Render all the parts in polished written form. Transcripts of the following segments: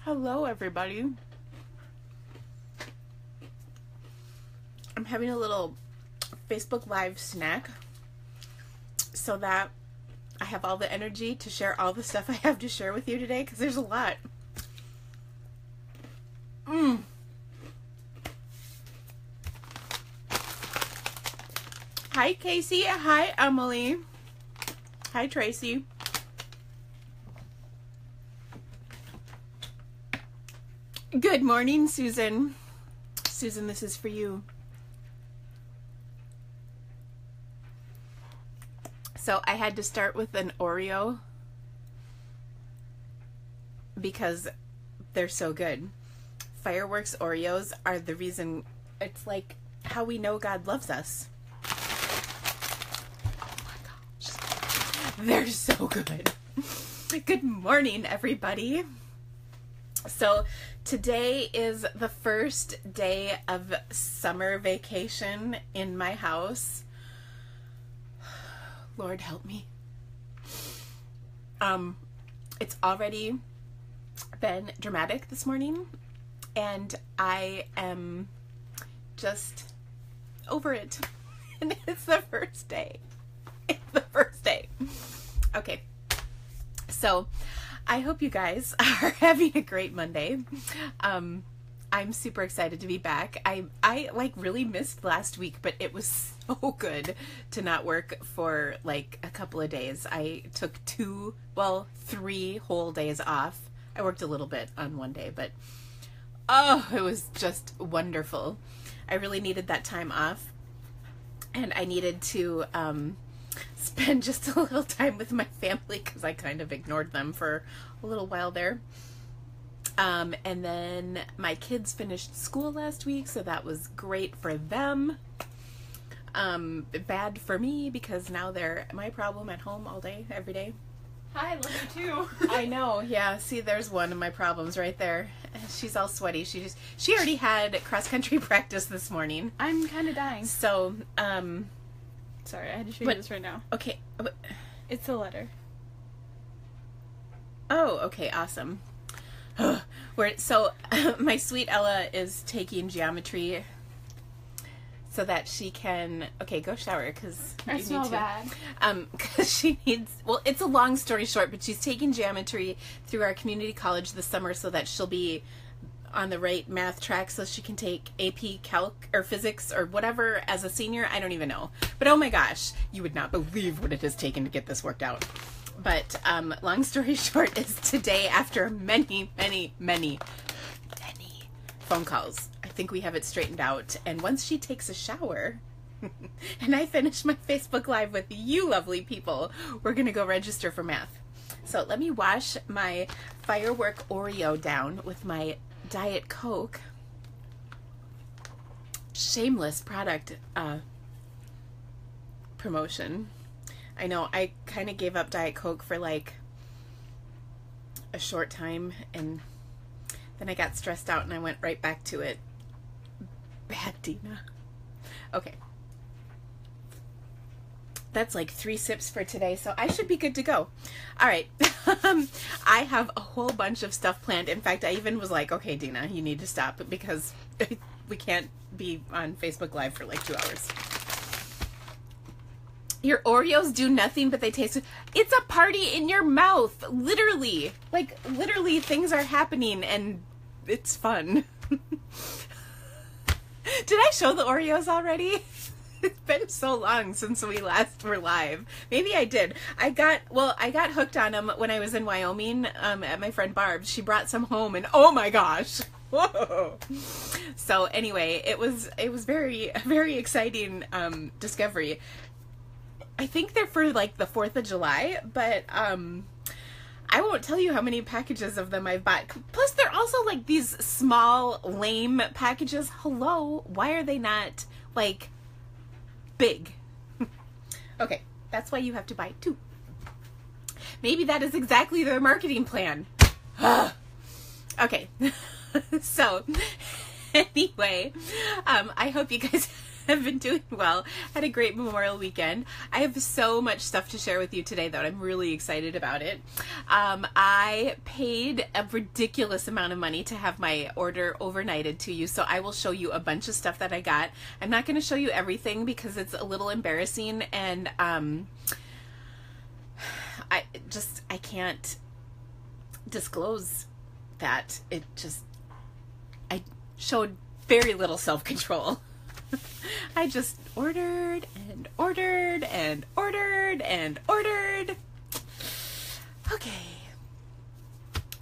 Hello, everybody. I'm having a little Facebook Live snack so that I have all the energy to share all the stuff I have to share with you today, because there's a lot. Hi, Casey. Hi, Emily. Hi, Tracy. Good morning, Susan. Susan, this is for you. So I had to start with an Oreo because they're so good. Fireworks Oreos are the reason. It's like how we know God loves us. Oh my gosh. They're so good. Good morning, everybody. So today is the first day of summer vacation in my house. Lord help me. It's already been dramatic this morning, and I am just over it. And it's the first day. It's the first day. Okay. So I hope you guys are having a great Monday. I'm super excited to be back. I like really missed last week, but it was so good to not work for like a couple of days. I took 3 whole days off. I worked a little bit on one day, but oh, it was just wonderful. I really needed that time off, and I needed to spend just a little time with my family because I kind of ignored them for a little while there. And then my kids finished school last week, so that was great for them. Bad for me because now they're my problem at home all day, every day. Hi, love you too. I know, yeah. See, there's one of my problems right there. She's all sweaty. She already had cross-country practice this morning. I'm kind of dying. So, sorry, I had to show you this right now. Okay. It's a letter. Oh, okay, awesome. So my sweet Ella is taking geometry so that she can, okay, go shower because I smell bad. Because she needs, well, it's a long story short, but she's taking geometry through our community college this summer so that she'll be on the right math track so she can take AP Calc or Physics or whatever as a senior. I don't even know. But oh my gosh, you would not believe what it has taken to get this worked out. But long story short is today, after many phone calls, I think we have it straightened out. And once she takes a shower and I finish my Facebook Live with you lovely people, we're going to go register for math. So let me wash my Firework Oreo down with my Diet Coke. Shameless product promotion. I know, I kind of gave up Diet Coke for like a short time, and then I got stressed out and I went right back to it. Bad Dina. Okay. That's like 3 sips for today, so I should be good to go. All right. I have a whole bunch of stuff planned. In fact, I even was like, okay, Dina, you need to stop because we can't be on Facebook Live for like 2 hours. Your Oreos do nothing, but they taste good. It's a party in your mouth, literally. Like, literally, things are happening, and it's fun. Did I show the Oreos already? It's been so long since we last were live. Maybe I did. I got hooked on them when I was in Wyoming at my friend Barb's. She brought some home, and oh my gosh. Whoa. So anyway, it was very, very exciting discovery. I think they're for like the 4th of July, but I won't tell you how many packages of them I've bought. Plus, they're also like these small, lame packages. Hello, why are they not like big? Okay, that's why you have to buy 2. Maybe that is exactly their marketing plan. Okay, so anyway, I hope you guys I've been doing well. Had a great Memorial weekend. I have so much stuff to share with you today, though. I'm really excited about it. I paid a ridiculous amount of money to have my order overnighted to you, so I will show you a bunch of stuff that I got. I'm not going to show you everything because it's a little embarrassing, and I can't disclose that. I showed very little self-control. I just ordered and ordered and ordered and ordered. Okay.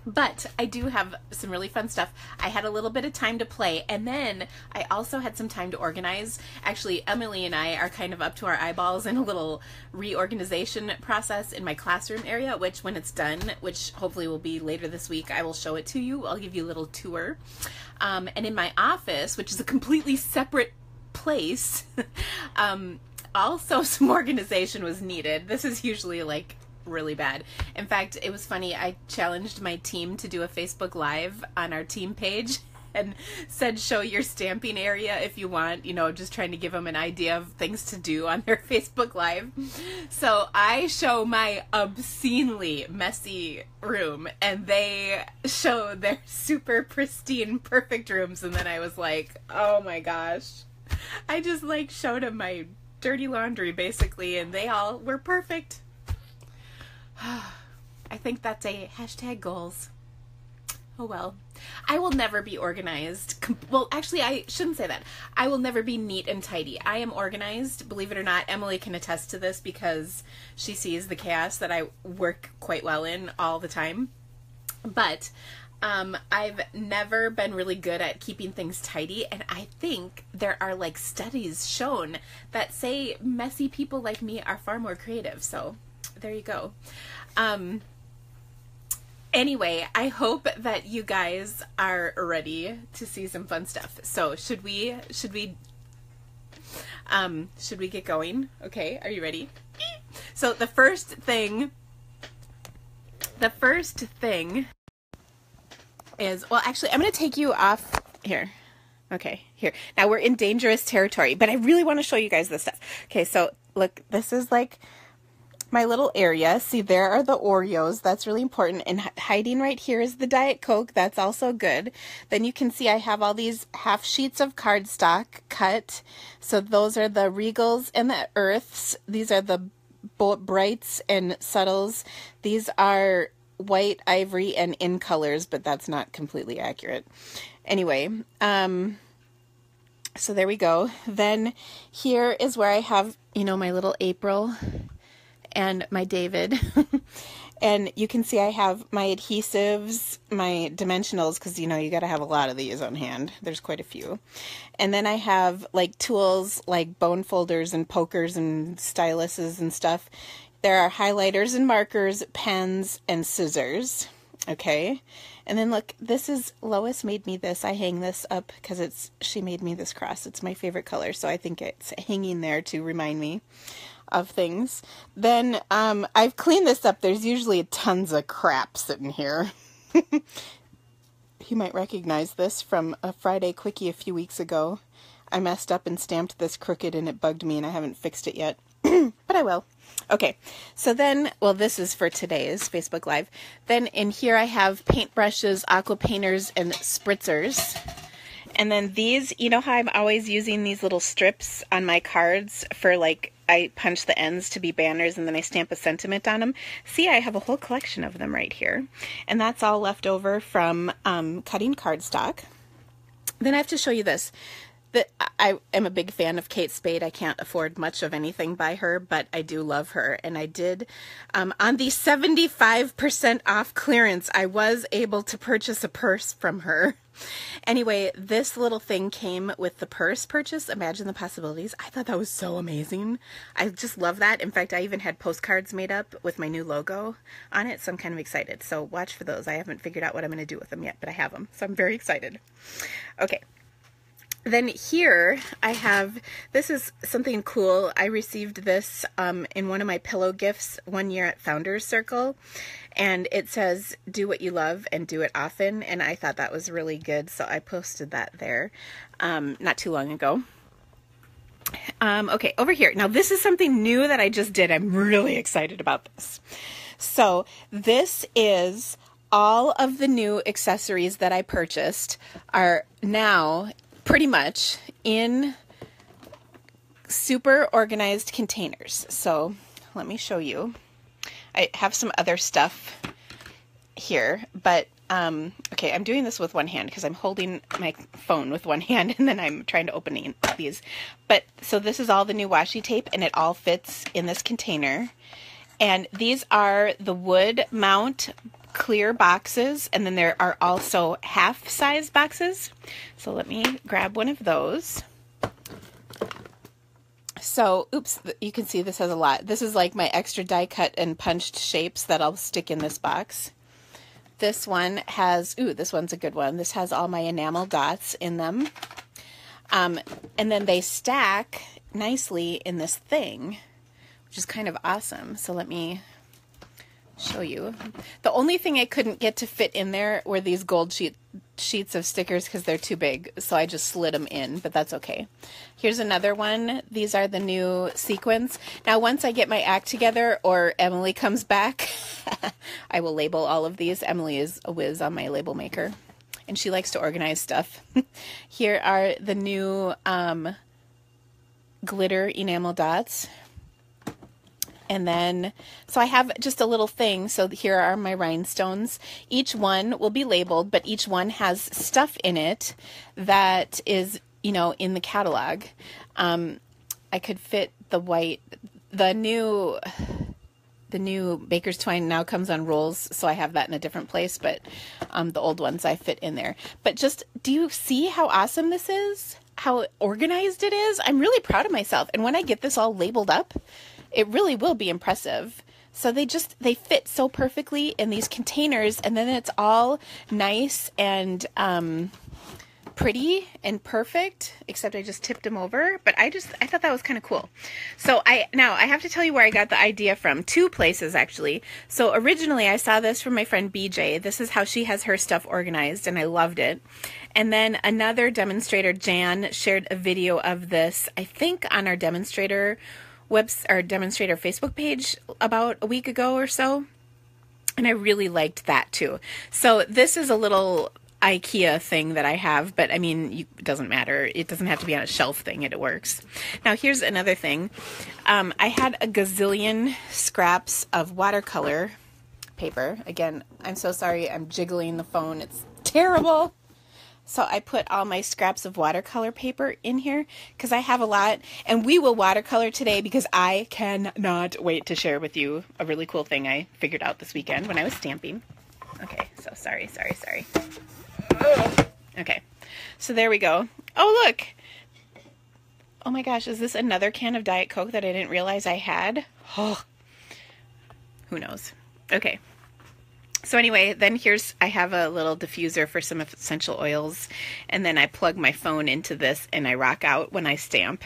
But I do have some really fun stuff. I had a little bit of time to play, and then I also had some time to organize. Actually, Emily and I are kind of up to our eyeballs in a little reorganization process in my classroom area, which when it's done, which hopefully will be later this week, I will show it to you. I'll give you a little tour. And in my office, which is a completely separate place, also some organization was needed. This is usually like really bad. In fact, it was funny. I challenged my team to do a Facebook Live on our team page and said, show your stamping area if you want, just trying to give them an idea of things to do on their Facebook Live. So I show my obscenely messy room, and they show their super pristine, perfect rooms. And then I was like, oh my gosh. I just showed them my dirty laundry basically, and they all were perfect. I think that's a hashtag goals. Oh well. I will never be organized. Well, actually, I shouldn't say that. I will never be neat and tidy. I am organized, believe it or not. Emily can attest to this because she sees the chaos that I work quite well in all the time. But I've never been really good at keeping things tidy, and I think there are studies shown that say messy people like me are far more creative. So there you go. Anyway, I hope that you guys are ready to see some fun stuff. So should we get going? Okay, are you ready? So the first thing is, well, actually, I'm going to take you off here. Okay, here. Now we're in dangerous territory, but I really want to show you guys this stuff. Okay, so look, this is my little area. See, there are the Oreos. That's really important. And hiding right here is the Diet Coke. That's also good. Then you can see I have all these half sheets of cardstock cut. So those are the Regals and the Earths. These are the Brights and Subtles. These are white, ivory, and in colors, but that's not completely accurate. Anyway, so there we go. Then here is where I have, my little April and my David. And you can see I have my adhesives, my dimensionals, because you got to have a lot of these on hand. There's quite a few. And then I have tools like bone folders and pokers and styluses and stuff. There are highlighters and markers, pens, and scissors. Okay. And then look, this is, Lois made me this. I hang this up because she made me this cross. It's my favorite color. So I think it's hanging there to remind me of things. Then I've cleaned this up. There's usually tons of crap sitting here. You might recognize this from a Friday Quickie a few weeks ago. I messed up and stamped this crooked and it bugged me and I haven't fixed it yet. But I will. Okay, so then, well, this is for today's Facebook Live. Then in here I have paintbrushes, aqua painters, and spritzers. And then these, how I'm always using these little strips on my cards for I punch the ends to be banners and then I stamp a sentiment on them. See, I have a whole collection of them right here. And that's all left over from cutting cardstock. Then I have to show you this. I am a big fan of Kate Spade. I can't afford much of anything by her, but I do love her. And I did, on the 75% off clearance, I was able to purchase a purse from her. Anyway, this little thing came with the purse purchase. Imagine the possibilities. I thought that was so amazing. I just love that. In fact, I even had postcards made up with my new logo on it, so I'm kind of excited. So watch for those. I haven't figured out what I'm going to do with them yet, but I have them, so I'm very excited. Okay. Then here I have, this is something cool. I received this in one of my pillow gifts one year at Founders Circle, and it says, do what you love and do it often, and I thought that was really good, so I posted that there not too long ago. Okay, over here. Now this is something new that I just did. I'm really excited about this. So this is all of the new accessories that I purchased are now pretty much in super organized containers. So let me show you. I have some other stuff here, but okay, I'm doing this with one hand because I'm holding my phone with one hand and then I'm trying to open these. But so this is all the new washi tape and it all fits in this container. And these are the wood mount clear boxes, and then there are also half size boxes. So let me grab one of those. So, oops, you can see this has a lot. This is like my extra die cut and punched shapes that I'll stick in this box. This one has, ooh, this one's a good one. This has all my enamel dots in them. And then they stack nicely in this thing, which is kind of awesome. So let me show you. The only thing I couldn't get to fit in there were these gold sheets of stickers because they're too big. So I just slid them in, but that's okay. Here's another one. These are the new sequins. Now, once I get my act together or Emily comes back, I will label all of these. Emily is a whiz on my label maker and she likes to organize stuff. Here are the new glitter enamel dots. And then, so I have just a little thing. So here are my rhinestones. Each one will be labeled, but each one has stuff in it that is, you know, in the catalog. I could fit the white, the new Baker's Twine now comes on rolls. So I have that in a different place, but the old ones I fit in there. But just, do you see how awesome this is? How organized it is? I'm really proud of myself. And when I get this all labeled up, it really will be impressive. So they fit so perfectly in these containers, and then it's all nice and pretty and perfect, except I just tipped them over. But I thought that was kind of cool. So now I have to tell you where I got the idea from. Two places, actually. So originally I saw this from my friend BJ. This is how she has her stuff organized, and I loved it. And then another demonstrator, Jan, shared a video of this, I think on our demonstrator Facebook page about a week ago or so. And I really liked that too. So this is a little IKEA thing that I have, but I mean, it doesn't matter. It doesn't have to be on a shelf thing. It works. Now here's another thing. I had a gazillion scraps of watercolor paper. Again, I'm so sorry. I'm jiggling the phone. It's terrible. So I put all my scraps of watercolor paper in here because I have a lot, and we will watercolor today because I cannot wait to share with you a really cool thing I figured out this weekend when I was stamping. Okay, so sorry. Okay, so there we go. Oh, look. Oh my gosh, is this another can of Diet Coke that I didn't realize I had? Oh, who knows? Okay. So anyway, then I have a little diffuser for some essential oils, and then I plug my phone into this and I rock out when I stamp.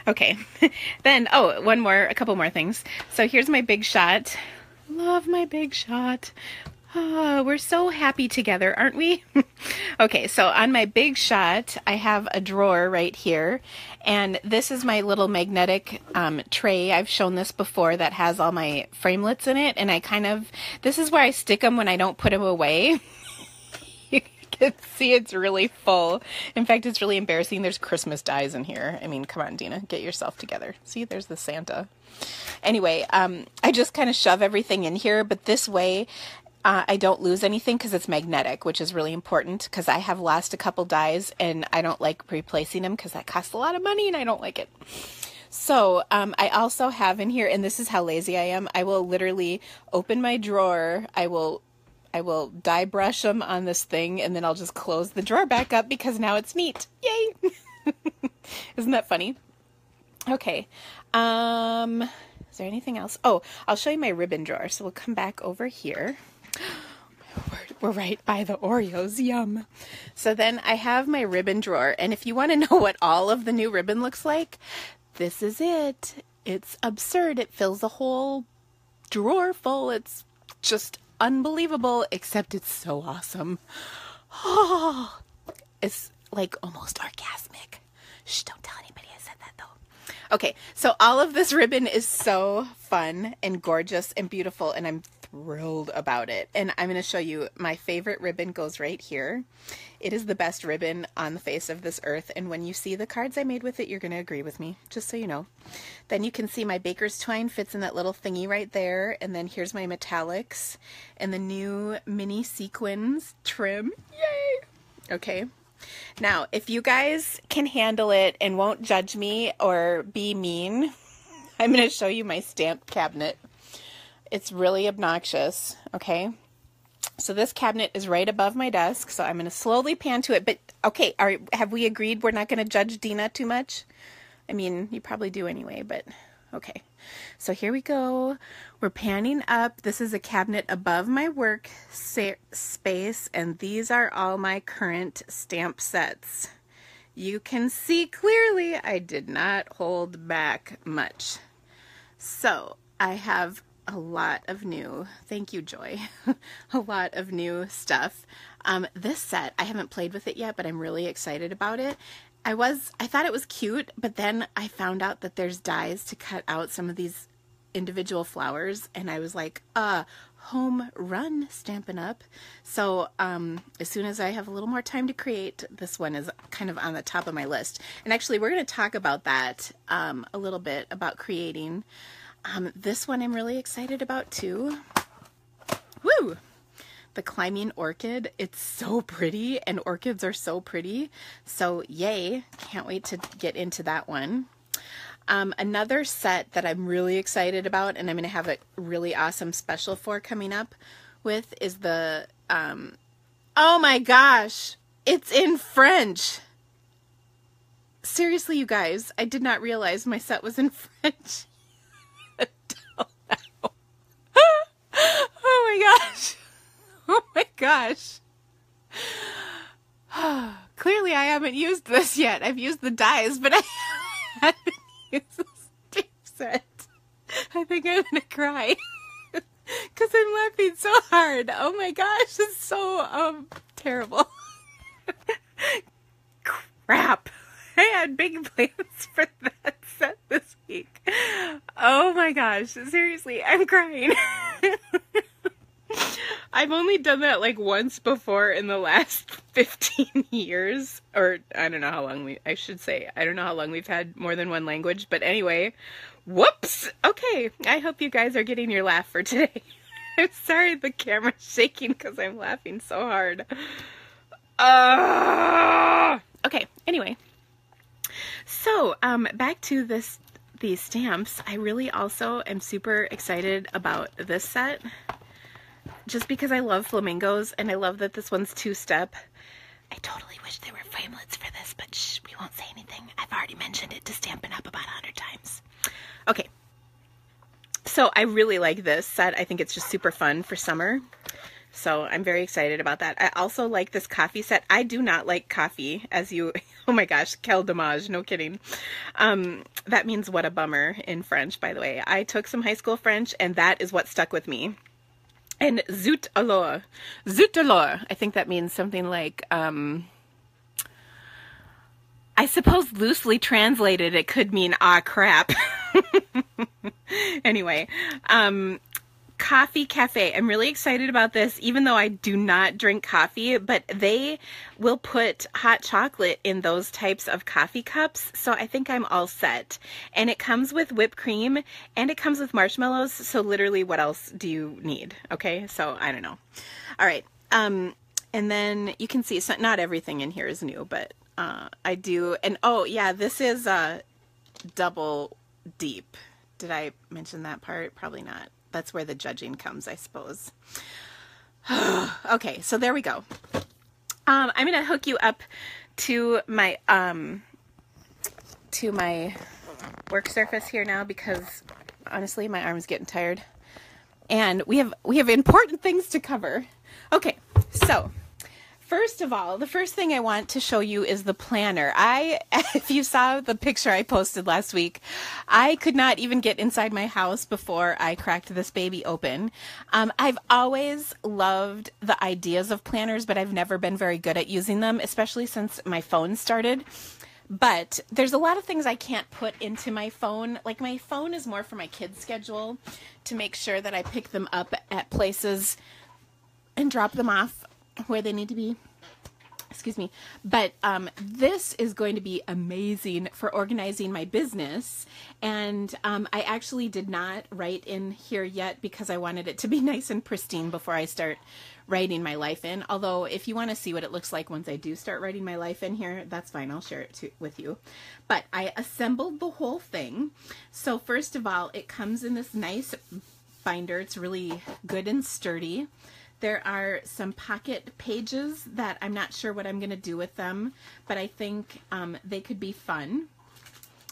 Okay, then, a couple more things. So here's my Big Shot. Love my Big Shot. Oh, we're so happy together, aren't we? Okay, so on my Big Shot, I have a drawer right here, and this is my little magnetic tray. I've shown this before that has all my framelits in it, and this is where I stick them when I don't put them away. You can see it's really full. In fact, it's really embarrassing. There's Christmas dies in here. I mean, come on, Dina, get yourself together. See, there's the Santa. Anyway, I just kind of shove everything in here, but this way, I don't lose anything because it's magnetic, which is really important because I have lost a couple dies and I don't like replacing them because that costs a lot of money and I don't like it. So I also have in here, and this is how lazy I am, I will literally open my drawer, I will die brush them on this thing, and then I'll just close the drawer back up because now it's neat. Yay! Isn't that funny? Okay. Is there anything else? Oh, I'll show you my ribbon drawer. So we'll come back over here. We're right by the Oreos. Yum. So then I have my ribbon drawer, and if you want to know what all of the new ribbon looks like, this is it. It's absurd. It fills a whole drawer full. It's just unbelievable, except it's so awesome. Oh, it's like almost orgasmic. Shh, don't tell anybody I said that though. Okay, so all of this ribbon is so fun and gorgeous and beautiful, and I'm thrilled about it. And I'm going to show you my favorite ribbon goes right here. It is the best ribbon on the face of this earth, and when you see the cards I made with it, you're going to agree with me, just so you know. Then you can see my baker's twine fits in that little thingy right there, and then here's my metallics and the new mini sequins trim. Yay! Okay. Now, if you guys can handle it and won't judge me or be mean, I'm going to show you my stamp cabinet. It's really obnoxious, okay? So this cabinet is right above my desk, so I'm going to slowly pan to it. But, okay, have we agreed we're not going to judge Dina too much? I mean, you probably do anyway, but okay. So here we go. We're panning up. This is a cabinet above my work space, and these are all my current stamp sets. You can see clearly I did not hold back much. So I have a lot of new, thank you, Joy, a lot of new stuff. This set, I haven't played with it yet, but I'm really excited about it. I thought it was cute, but then I found out that there's dies to cut out some of these individual flowers, and I was like, home run Stampin' Up! So as soon as I have a little more time to create, this one is kind of on the top of my list. And actually, we're going to talk about that a little bit, about creating. This one I'm really excited about too. Woo! The Climbing Orchid. It's so pretty, and orchids are so pretty. So yay, can't wait to get into that one. Another set that I'm really excited about, and I'm going to have a really awesome special for coming up with, is the, oh my gosh, it's in French. Seriously, you guys, I did not realize my set was in French. Oh my gosh. Oh my gosh. Clearly I haven't used this yet. I've used the dies, but I haven't used the stamp set. I think I'm gonna cry because I'm laughing so hard. Oh my gosh, it's so terrible. Crap. I had big plans for that set this week. Oh my gosh, seriously, I'm crying. I've only done that like once before in the last 15 years, or I don't know how long I don't know how long we've had more than one language, but anyway, whoops! Okay, I hope you guys are getting your laugh for today. I'm sorry the camera's shaking because I'm laughing so hard. Okay, anyway. So, back to these stamps. I really also am super excited about this set, just because I love flamingos, and I love that this one's two-step. I totally wish there were framelits for this, but shh, we won't say anything. I've already mentioned it to Stampin' Up! About 100 times. Okay, so I really like this set. I think it's just super fun for summer. So I'm very excited about that. I also like this coffee set. I do not like coffee, as you, oh my gosh, quel dommage, no kidding. That means what a bummer in French, by the way. I took some high school French, and that is what stuck with me. And zut alors. Zut alors. I think that means something like, I suppose loosely translated, it could mean, ah, crap. Anyway, Coffee Cafe. I'm really excited about this, even though I do not drink coffee, but they will put hot chocolate in those types of coffee cups, so I think I'm all set. And it comes with whipped cream, and it comes with marshmallows, so literally what else do you need? Okay, so I don't know. All right, and then you can see, so not everything in here is new, but I do, and oh yeah, this is double deep. Did I mention that part? Probably not. That's where the judging comes, I suppose. Okay, so there we go. I'm going to hook you up to my work surface here now, because honestly, my arm's getting tired. And we have important things to cover. Okay, so first of all, the first thing I want to show you is the planner. If you saw the picture I posted last week, I could not even get inside my house before I cracked this baby open. I've always loved the ideas of planners, but I've never been very good at using them, especially since my phone started. But there's a lot of things I can't put into my phone. Like my phone is more for my kids' schedule to make sure that I pick them up at places and drop them off where they need to be. Excuse me. But this is going to be amazing for organizing my business. And I actually did not write in here yet because I wanted it to be nice and pristine before I start writing my life in. Although if you want to see what it looks like once I do start writing my life in here, that's fine. I'll share it with you. But I assembled the whole thing. So first of all, it comes in this nice binder. It's really good and sturdy. There are some pocket pages that I'm not sure what I'm going to do with them, but I think they could be fun.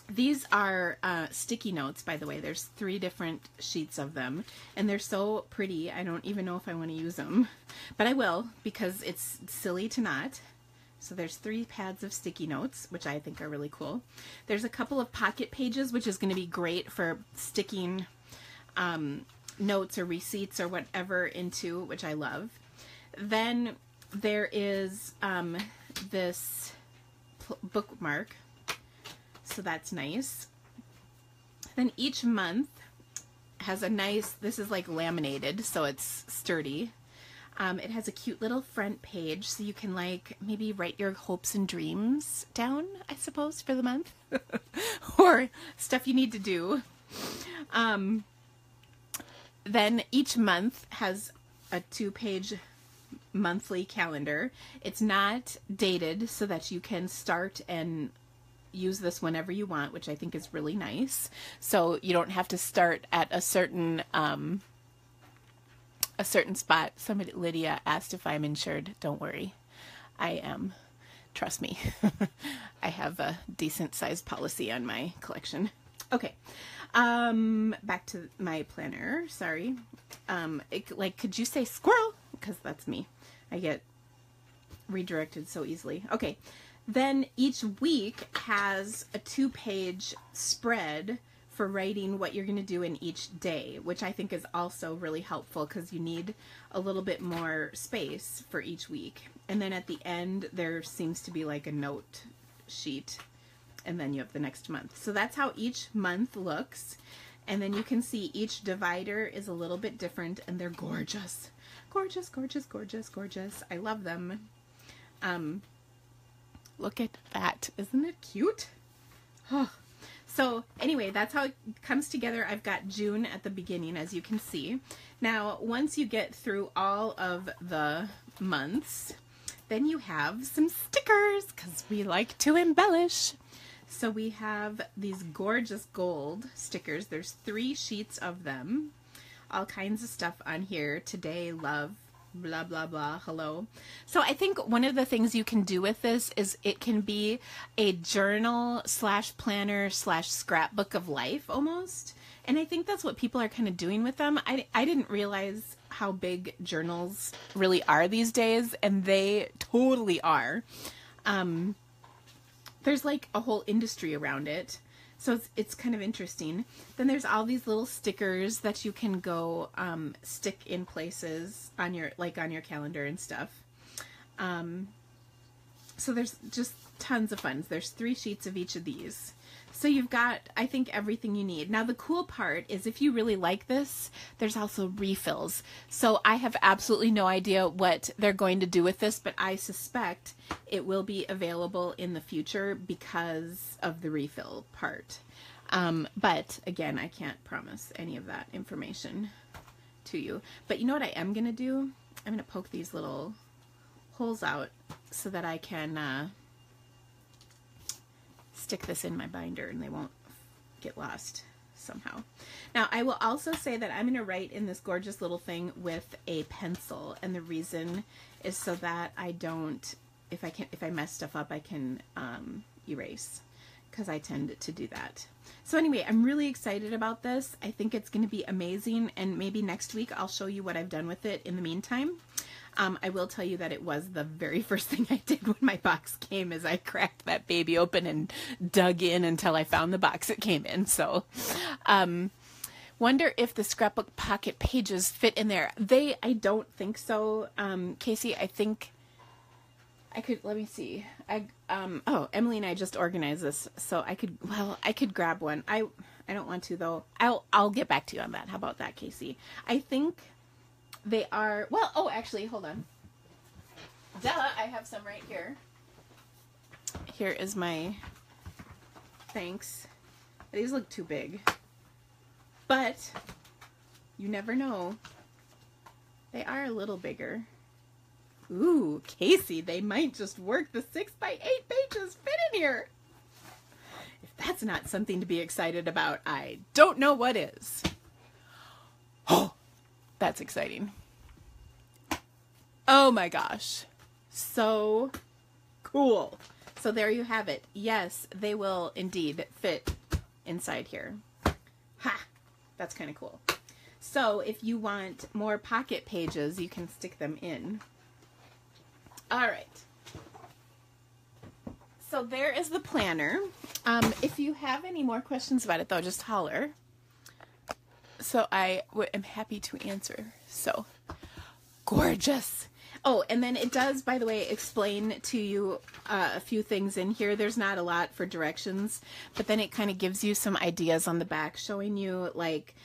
These are sticky notes, by the way. There's 3 different sheets of them, and they're so pretty. I don't even know if I want to use them, but I will because it's silly to not. So there's 3 pads of sticky notes, which I think are really cool. There's a couple of pocket pages, which is going to be great for sticking notes or receipts or whatever into, which I love. Then there is this bookmark, so that's nice. Then each month has a nice, this is like laminated, so it's sturdy. It has a cute little front page, so you can like maybe write your hopes and dreams down, I suppose, for the month, or stuff you need to do. Then each month has a 2-page monthly calendar. It's not dated so that you can start and use this whenever you want, which I think is really nice. So you don't have to start at a certain spot. Somebody, Lydia, asked if I'm insured. Don't worry. I am. Trust me. I have a decent sized policy on my collection. Okay. Back to my planner. Sorry. Could you say squirrel? Because that's me. I get redirected so easily. Okay. Then each week has a 2-page spread for writing what you're going to do in each day, which I think is also really helpful because you need a little bit more space for each week. And then at the end, there seems to be like a note sheet, and then you have the next month. So that's how each month looks. And then you can see each divider is a little bit different, and they're gorgeous. Gorgeous, gorgeous, gorgeous, gorgeous. I love them. Look at that. Isn't it cute? Oh. So anyway, that's how it comes together. I've got June at the beginning, as you can see. Now, once you get through all of the months, then you have some stickers, because we like to embellish. So we have these gorgeous gold stickers. There's 3 sheets of them. All kinds of stuff on here. Today, love, blah, blah, blah, hello. So I think one of the things you can do with this is it can be a journal / planner / scrapbook of life almost. And I think that's what people are kind of doing with them. I didn't realize how big journals really are these days, and they totally are. There's like a whole industry around it. So it's kind of interesting. Then there's all these little stickers that you can go stick in places on your calendar and stuff. So there's just tons of fun. There's 3 sheets of each of these. So you've got, I think, everything you need. Now the cool part is if you really like this, there's also refills. So I have absolutely no idea what they're going to do with this, but I suspect it will be available in the future because of the refill part. But again, I can't promise any of that information to you. But you know what I am going to do? I'm going to poke these little holes out so that I can stick this in my binder and they won't get lost somehow. Now I will also say that I'm going to write in this gorgeous little thing with a pencil, and the reason is so that I don't, if I mess stuff up, I can erase, because I tend to do that. So anyway, I'm really excited about this. I think it's going to be amazing, and maybe next week I'll show you what I've done with it in the meantime. I will tell you that it was the very first thing I did when my box came, is I cracked that baby open and dug in until I found the box it came in. So, wonder if the scrapbook pocket pages fit in there. I don't think so. Casey, I think I could, let me see. Oh, Emily and I just organized this, so I could grab one. I don't want to though. I'll get back to you on that. How about that, Casey? I think they are, well, oh, actually, hold on. Duh, I have some right here. Here is my, thanks. These look too big. But, you never know. They are a little bigger. Ooh, Casey, they might just work. The 6x8 pages fit in here. If that's not something to be excited about, I don't know what is. Oh, that's exciting. Oh my gosh. So cool. So there you have it. Yes, they will indeed fit inside here. Ha! That's kind of cool. So if you want more pocket pages, you can stick them in. All right. So there is the planner. If you have any more questions about it, though, just holler. So I am happy to answer. So gorgeous. Oh, and then it does, by the way, explain to you a few things in here. There's not a lot for directions, but then it kind of gives you some ideas on the back, showing you like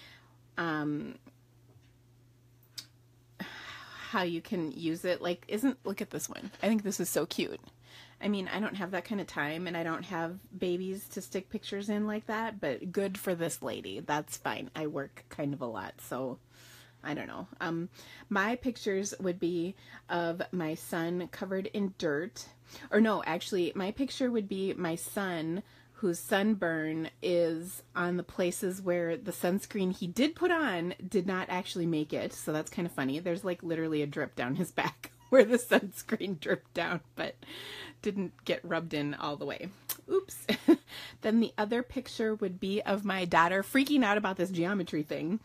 how you can use it. Like, look at this one. I think this is so cute. I mean, I don't have that kind of time, and I don't have babies to stick pictures in like that, but good for this lady. That's fine. I work kind of a lot, so I don't know. My pictures would be of my son covered in dirt. Or no, actually, my picture would be my son whose sunburn is on the places where the sunscreen he did put on did not actually make it. So that's kind of funny. There's like literally a drip down his back where the sunscreen dripped down, but didn't get rubbed in all the way. Oops. Then the other picture would be of my daughter freaking out about this geometry thing.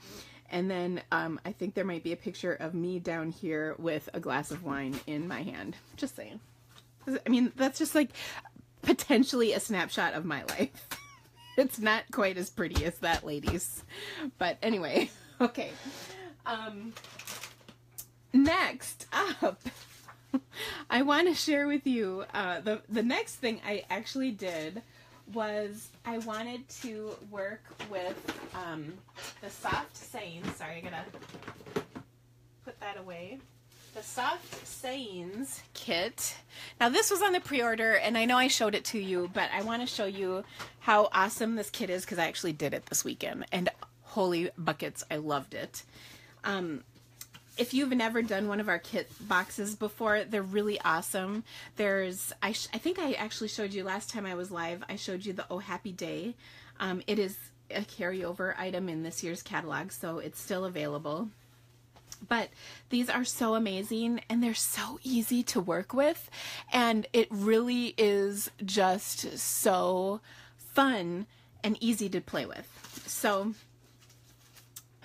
And then I think there might be a picture of me down here with a glass of wine in my hand. Just saying. I mean, that's just like potentially a snapshot of my life. It's not quite as pretty as that lady's. But anyway, okay. Next up, I want to share with you the next thing I actually did was I wanted to work with the soft sayings. Sorry, I gotta put that away. The soft sayings kit. Now this was on the pre-order, and I know I showed it to you, but I want to show you how awesome this kit is because I actually did it this weekend, and holy buckets, I loved it. If you've never done one of our kit boxes before, they're really awesome. There's, I think I actually showed you last time I was live, I showed you the Oh Happy Day. It is a carryover item in this year's catalog, so it's still available. But these are so amazing, and they're so easy to work with, and it really is just so fun and easy to play with. So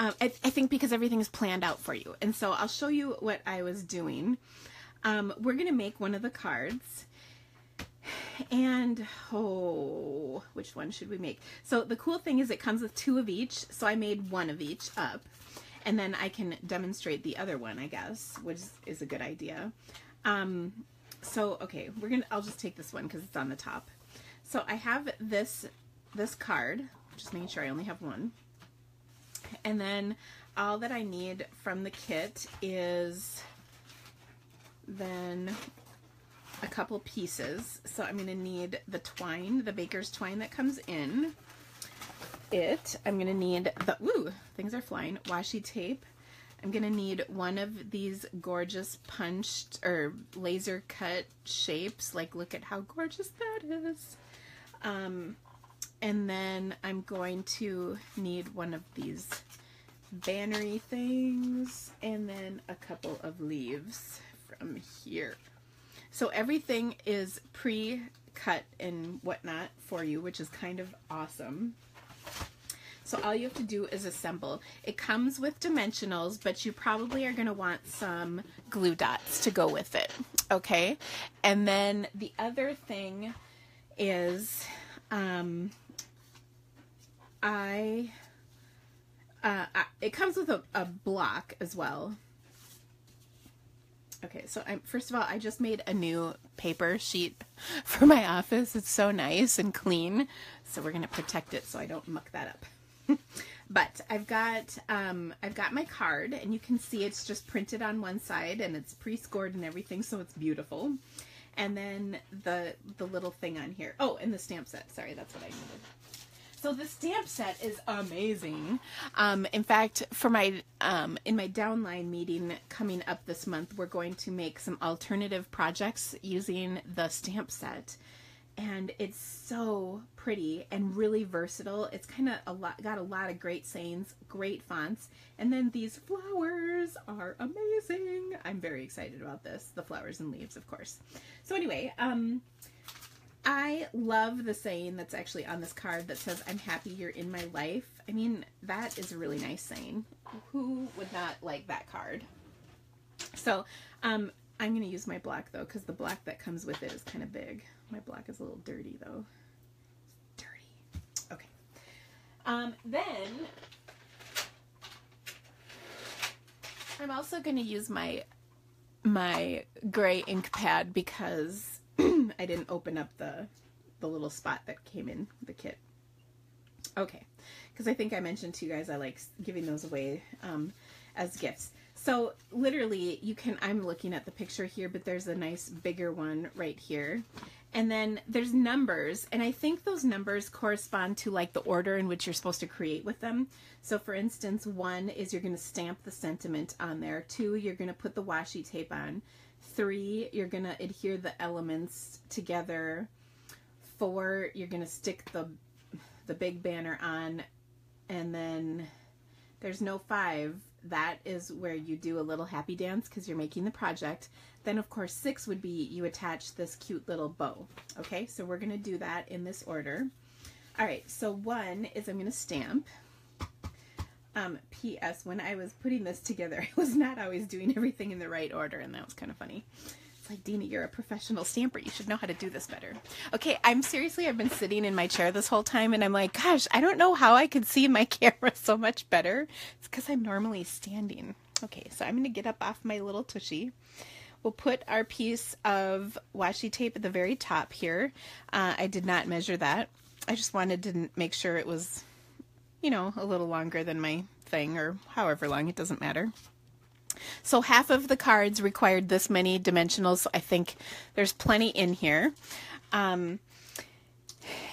I think because everything is planned out for you. And so I'll show you what I was doing. We're going to make one of the cards. And, oh, which one should we make? So the cool thing is it comes with 2 of each. So I made 1 of each up. And then I can demonstrate the other one, I guess, which is a good idea. So, okay, I'll just take this one because it's on the top. So I have this card, just making sure I only have 1. And then all that I need from the kit is then a couple pieces. So I'm going to need the twine, the baker's twine that comes in it. I'm going to need the, ooh, things are flying, washi tape. I'm going to need one of these gorgeous punched or laser cut shapes. Like, look at how gorgeous that is. And then I'm going to need one of these bannery things and then a couple of leaves from here. So everything is pre-cut and whatnot for you, which is kind of awesome. So all you have to do is assemble. It comes with dimensionals, but you probably are going to want some glue dots to go with it. Okay? And then the other thing is it comes with a block as well. Okay, so first of all, I just made a new paper sheet for my office. It's so nice and clean. So we're going to protect it so I don't muck that up. But I've got my card, and you can see it's just printed on one side, and it's pre-scored and everything, so it's beautiful. And then the little thing on here. Oh, and the stamp set. Sorry, that's what I needed. So the stamp set is amazing. In fact, for my in my downline meeting coming up this month, we're going to make some alternative projects using the stamp set. And it's so pretty and really versatile. It's kind of got a lot of great sayings, great fonts. And then these flowers are amazing. I'm very excited about this. The flowers and leaves, of course. So anyway, I love the saying that's actually on this card that says, "I'm happy you're in my life." I mean, that is a really nice saying. Who would not like that card? So, I'm going to use my block, though, because the block that comes with it is kind of big. My block is a little dirty, though. It's dirty. Okay. Then, I'm also going to use my gray ink pad because I didn't open up the little spot that came in the kit. Okay. Because I think I mentioned to you guys I like giving those away as gifts. So literally I'm looking at the picture here, but there's a nice bigger one right here. And then there's numbers, and I think those numbers correspond to like the order in which you're supposed to create with them. So for instance, 1 is you're going to stamp the sentiment on there. 2, you're going to put the washi tape on. 3, you're going to adhere the elements together. 4, you're going to stick the big banner on. And then there's no 5. That is where you do a little happy dance because you're making the project. Then of course 6 would be you attach this cute little bow. Okay, so we're going to do that in this order. All right, so 1 is I'm going to stamp. P.S. When I was putting this together, I was not always doing everything in the right order, and that was kind of funny. It's like, Dina, you're a professional stamper. You should know how to do this better. Okay, I've been sitting in my chair this whole time, and I'm like, gosh, I don't know how I could see my camera so much better. It's because I'm normally standing. Okay, so I'm going to get up off my little tushy. We'll put our piece of washi tape at the very top here. I did not measure that. I just wanted to make sure it was, you know, a little longer than my thing, or however long, it doesn't matter. So half of the cards required this many dimensionals, so I think there's plenty in here.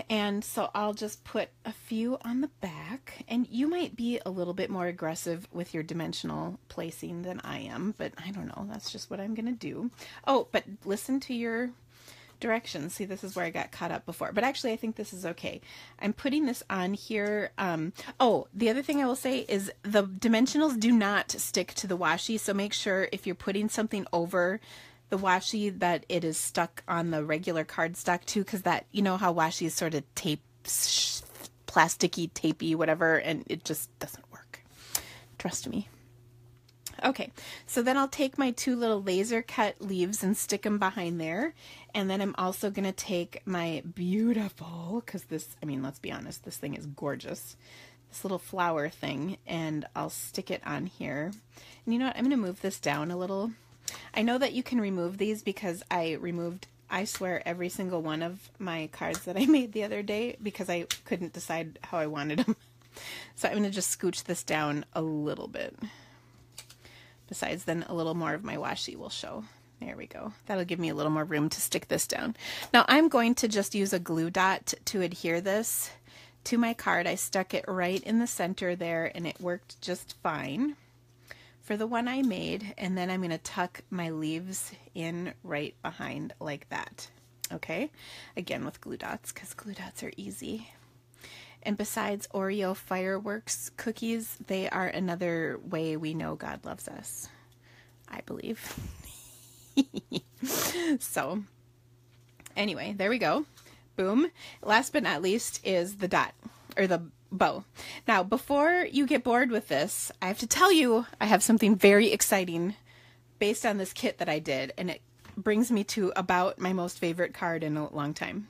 And so I'll just put a few on the back, and you might be a little bit more aggressive with your dimensional placing than I am, but I don't know, that's just what I'm going to do. Oh, but listen to your directions. See, this is where I got caught up before, but actually I think this is okay. I'm putting this on here. Oh, the other thing I will say is the dimensionals do not stick to the washi, so make sure if you're putting something over the washi that it is stuck on the regular cardstock too, because that, you know how washi is sort of tape, plasticky, tapey, whatever, and it just doesn't work. Trust me. Okay, so then I'll take my 2 little laser cut leaves and stick them behind there. And then I'm also going to take my beautiful, because this, I mean, let's be honest, this thing is gorgeous, this little flower thing, and I'll stick it on here. And you know what, I'm going to move this down a little. I know that you can remove these because I removed, I swear, every single one of my cards that I made the other day because I couldn't decide how I wanted them. So I'm going to just scooch this down a little bit. Besides, then a little more of my washi will show. There we go. That'll give me a little more room to stick this down. Now I'm going to just use a glue dot to adhere this to my card. I stuck it right in the center there, and it worked just fine for the one I made. And then I'm going to tuck my leaves in right behind like that. Okay? Again with glue dots, because glue dots are easy. And besides Oreo fireworks cookies, they are another way we know God loves us, I believe. So, anyway, there we go. Boom. Last but not least is the dot, or the bow. Now, before you get bored with this, I have to tell you I have something very exciting based on this kit that I did, and it brings me to about my most favorite card in a long time.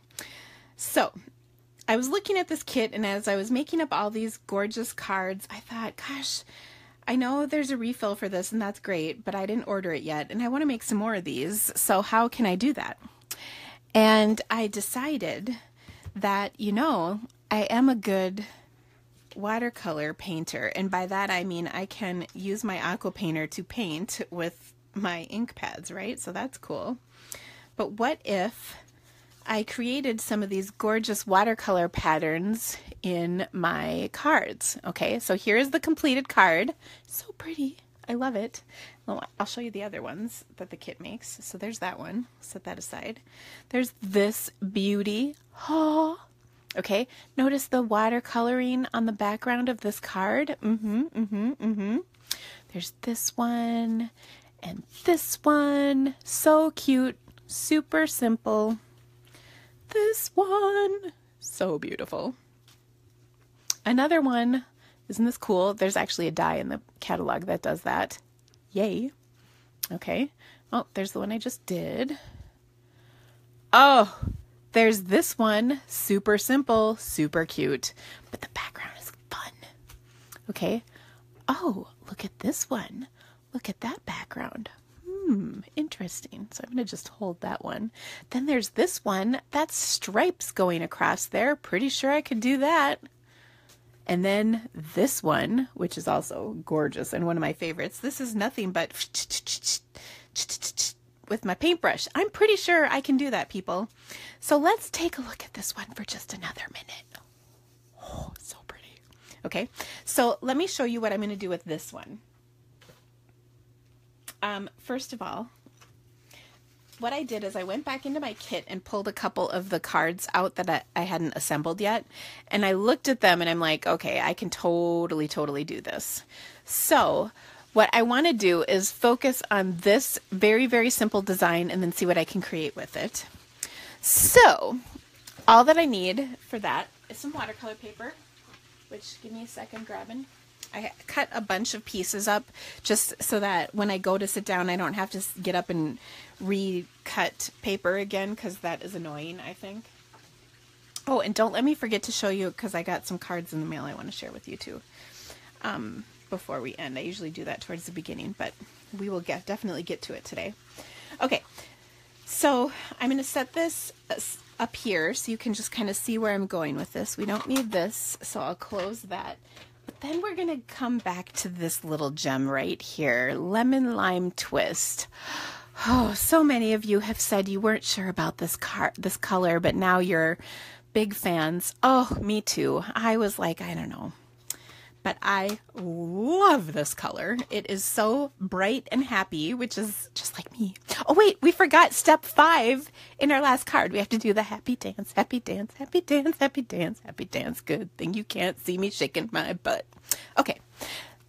So, I was looking at this kit, and as I was making up all these gorgeous cards, I thought, gosh, I know there's a refill for this and that's great, but I didn't order it yet and I want to make some more of these. So how can I do that? And I decided that, I am a good watercolor painter. And by that, I mean, I can use my aqua painter to paint with my ink pads, right? So that's cool. But what if I created some of these gorgeous watercolor patterns in my cards? Okay, so here's the completed card. So pretty. I love it. I'll show you the other ones that the kit makes. So there's that one. Set that aside. There's this beauty. Oh, okay. Notice the watercoloring on the background of this card. There's this one and this one. So cute. Super simple. This one. So beautiful. Another one. Isn't this cool? There's actually a die in the catalog that does that. Yay. Okay. Oh, there's the one I just did. Oh, there's this one. Super simple, super cute. But the background is fun. Okay. Oh, look at this one. Look at that background. Interesting. So I'm going to just hold that one. Then there's this one. That's stripes going across there. Pretty sure I could do that. And then this one, which is also gorgeous and one of my favorites. This is nothing but with my paintbrush. I'm pretty sure I can do that, people. So let's take a look at this one for just another minute. Oh, so pretty. Okay, so let me show you what I'm going to do with this one. First of all, what I did is I went back into my kit and pulled a couple of the cards out that I hadn't assembled yet. And I looked at them and I'm like, okay, I can totally do this. So what I want to do is focus on this very, very simple design and then see what I can create with it. So all that I need for that is some watercolor paper, which, give me a second grabbing. I cut a bunch of pieces up just so that when I go to sit down, I don't have to get up and recut paper again, because that is annoying, I think. Oh, and don't let me forget to show you, because I got some cards in the mail I want to share with you too before we end. I usually do that towards the beginning, but we will definitely get to it today. Okay, so I'm going to set this up here so you can just kind of see where I'm going with this. We don't need this, so I'll close that. But then we're going to come back to this little gem right here, Lemon Lime Twist. Oh, so many of you have said you weren't sure about this color, but now you're big fans. Oh, me too. I was like, I don't know. But I love this color. It is so bright and happy, which is just like me. Oh, wait, we forgot step 5 in our last card. We have to do the happy dance, happy dance, happy dance, happy dance, happy dance. Good thing you can't see me shaking my butt. Okay,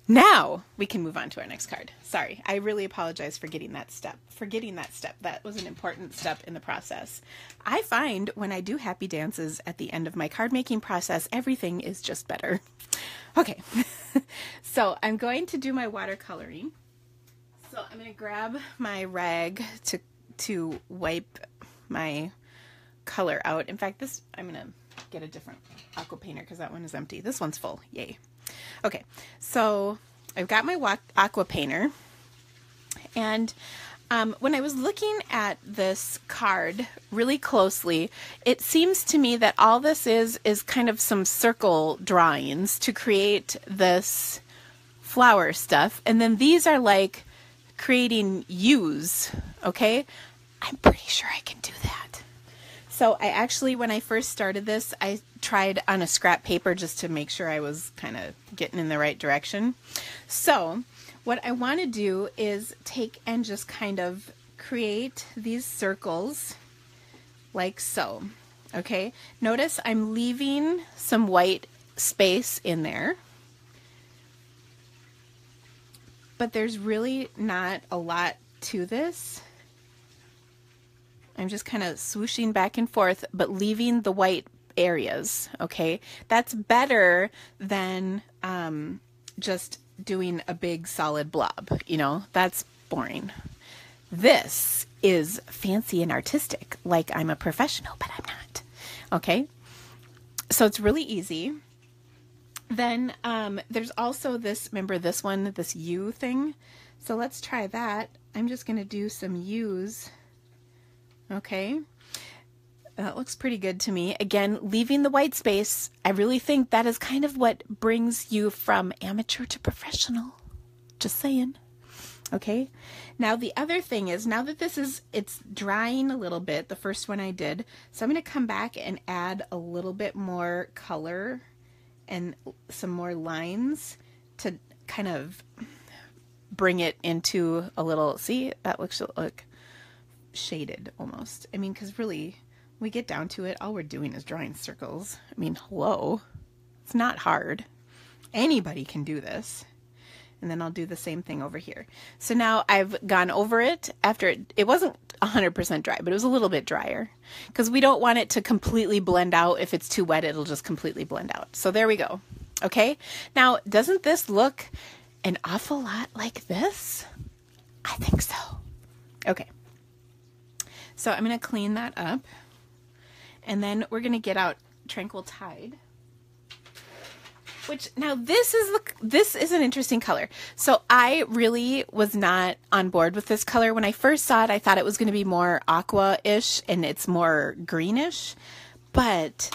now we can move on to our next card. Sorry, I really apologize for forgetting that step. That was an important step in the process. I find when I do happy dances at the end of my card making process, everything is just better. Okay, so I'm going to do my watercoloring. So I'm going to grab my rag to wipe my color out. In fact, I'm going to get a different aqua painter because that one is empty. This one's full. Yay. Okay, so I've got my aqua painter, and when I was looking at this card really closely, it seems to me that all this is kind of some circle drawings to create this flower stuff, and then these are like creating U's, okay? I'm pretty sure I can do that. So I actually, when I first started this, I tried on a scrap paper just to make sure I was kind of getting in the right direction. So what I want to do is take and just kind of create these circles like so. Okay, notice I'm leaving some white space in there, but there's really not a lot to this. I'm just kind of swooshing back and forth, but leaving the white areas, okay? That's better than just doing a big solid blob, you know? That's boring. This is fancy and artistic, like I'm a professional, but I'm not, okay? So it's really easy. Then there's also this, remember this one, this U thing. So let's try that. I'm just going to do some U's. Okay. That looks pretty good to me. Again, leaving the white space. I really think that is kind of what brings you from amateur to professional. Just saying. Okay. Now the other thing is, now that it's drying a little bit, the first one I did, so I'm going to come back and add a little bit more color and some more lines to kind of bring it into a little, see, that looks like shaded almost. I mean, because really, we get down to it, all we're doing is drawing circles. I mean, hello, it's not hard. Anybody can do this. And then I'll do the same thing over here. So now I've gone over it after it wasn't 100% dry, but it was a little bit drier because we don't want it to completely blend out. If it's too wet, it'll just completely blend out. So there we go. Okay. Now, doesn't this look an awful lot like this? I think so. Okay. So I'm going to clean that up. And then we're going to get out Tranquil Tide. Which, now this is an interesting color. So I really was not on board with this color. When I first saw it, I thought it was going to be more aqua-ish and it's more greenish. But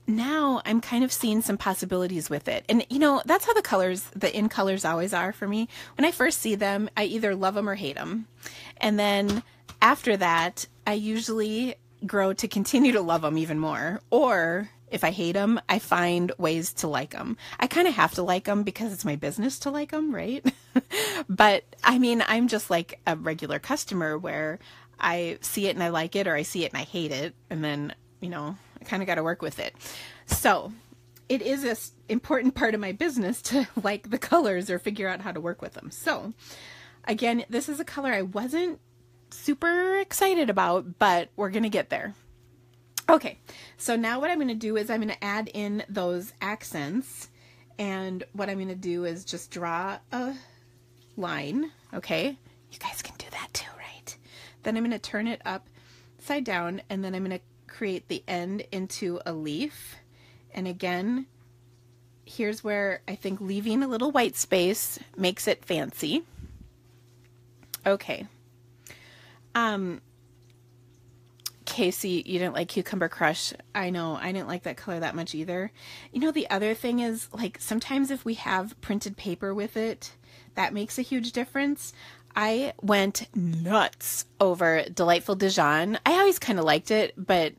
now I'm kind of seeing some possibilities with it. And you know, that's how the in colors always are for me. When I first see them, I either love them or hate them. And then after that, I usually grow to continue to love them even more. Or if I hate them, I find ways to like them. I kind of have to like them because it's my business to like them, right? But I mean, I'm just like a regular customer where I see it and I like it, or I see it and I hate it. And then, you know, I kind of got to work with it. So it is an important part of my business to like the colors or figure out how to work with them. So again, this is a color I wasn't super excited about, but we're going to get there. Okay, so now what I'm going to do is I'm going to add in those accents, and what I'm going to do is just draw a line, okay? You guys can do that too, right? Then I'm going to turn it upside down, and then I'm going to create the end into a leaf. And again, here's where I think leaving a little white space makes it fancy. Okay. Casey, you didn't like Cucumber Crush. I know, I didn't like that color that much either. You know, the other thing is, like, sometimes if we have printed paper with it, that makes a huge difference. I went nuts over Delightful Dijon. I always kind of liked it, but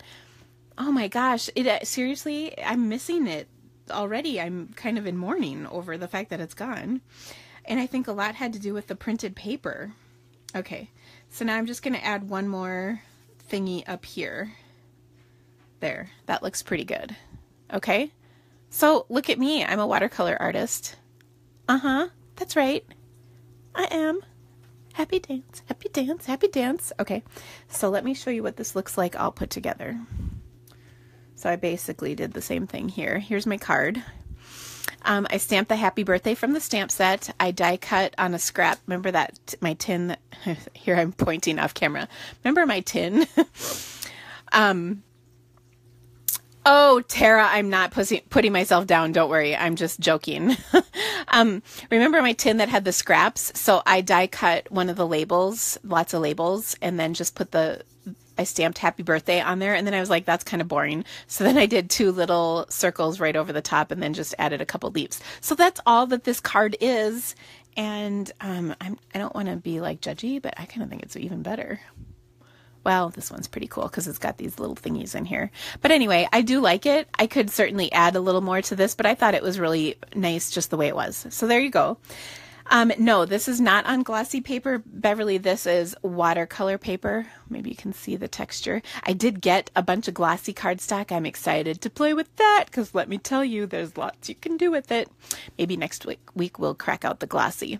oh my gosh, seriously, I'm missing it already. I'm kind of in mourning over the fact that it's gone. And I think a lot had to do with the printed paper. Okay, so now I'm just going to add one more thingy up here. There, that looks pretty good. Okay, so look at me. I'm a watercolor artist. That's right. I am. Happy dance, happy dance, happy dance. Okay, so let me show you what this looks like all put together. So I basically did the same thing here. Here's my card. I stamped the happy birthday from the stamp set. I die cut on a scrap. Remember that, my tin that, here I'm pointing off camera. Remember my tin? Oh, Tara, I'm not putting myself down. Don't worry. I'm just joking. Remember my tin that had the scraps? So I die cut one of the labels, lots of labels, and then just put I stamped happy birthday on there, and then I was like, that's kind of boring. So then I did 2 little circles right over the top and then just added a couple leaves. So that's all that this card is. And I don't want to be like judgy, but I kind of think it's even better. Well, this one's pretty cool because it's got these little thingies in here. But anyway, I do like it. I could certainly add a little more to this, but I thought it was really nice just the way it was. So there you go. No, this is not on glossy paper, Beverly. This is watercolor paper. Maybe you can see the texture. I did get a bunch of glossy cardstock. I'm excited to play with that because let me tell you, there's lots you can do with it. Maybe next week we'll crack out the glossy.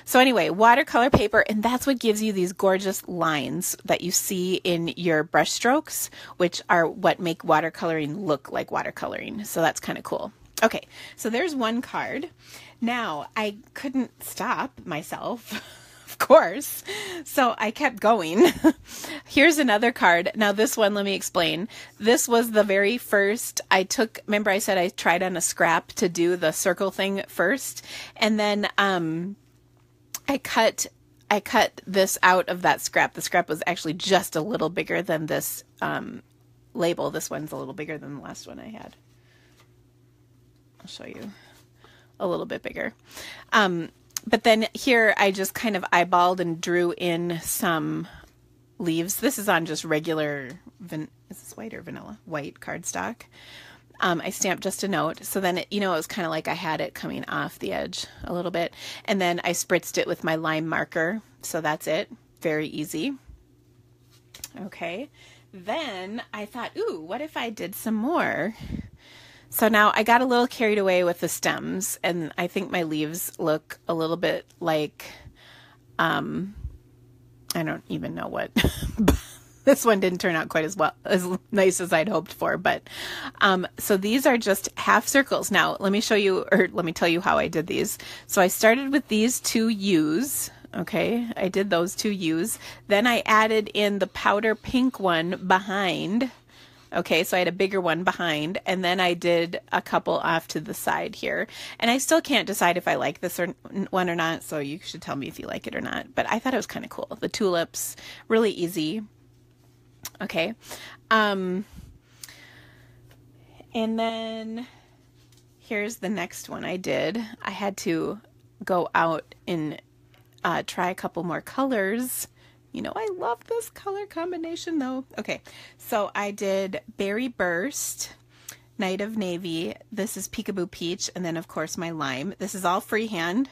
So anyway, watercolor paper, and that's what gives you these gorgeous lines that you see in your brush strokes, which are what make watercoloring look like watercoloring. So that's kind of cool. Okay, so there's one card. Now, I couldn't stop myself, of course. So I kept going. Here's another card. Now this one, let me explain. This was the very first remember I said I tried on a scrap to do the circle thing first. And then I cut this out of that scrap. The scrap was actually just a little bigger than this label. This one's a little bigger than the last one I had. I'll show you a little bit bigger. But then here I just kind of eyeballed and drew in some leaves. This is on just regular, is this white or vanilla? White cardstock. I stamped just a note. So then, it was kind of like I had it coming off the edge a little bit. And then I spritzed it with my lime marker. So that's it. Very easy. Okay. Then I thought, ooh, what if I did some more? So now I got a little carried away with the stems, and I think my leaves look a little bit like, I don't even know what. This one didn't turn out quite as nice as I'd hoped for, but so these are just half circles. Now let me tell you how I did these. So I started with these two U's. Okay, I did those two U's. Then I added in the powder pink one behind. Okay, so I had a bigger one behind, and then I did a couple off to the side here. And I still can't decide if I like this one or not, so you should tell me if you like it or not. But I thought it was kind of cool. The tulips, really easy. Okay. And then here's the next one I did. I had to go out and try a couple more colors. I love this color combination though. Okay, so I did Berry Burst, Night of Navy. This is Peekaboo Peach, and then of course my lime. This is all freehand.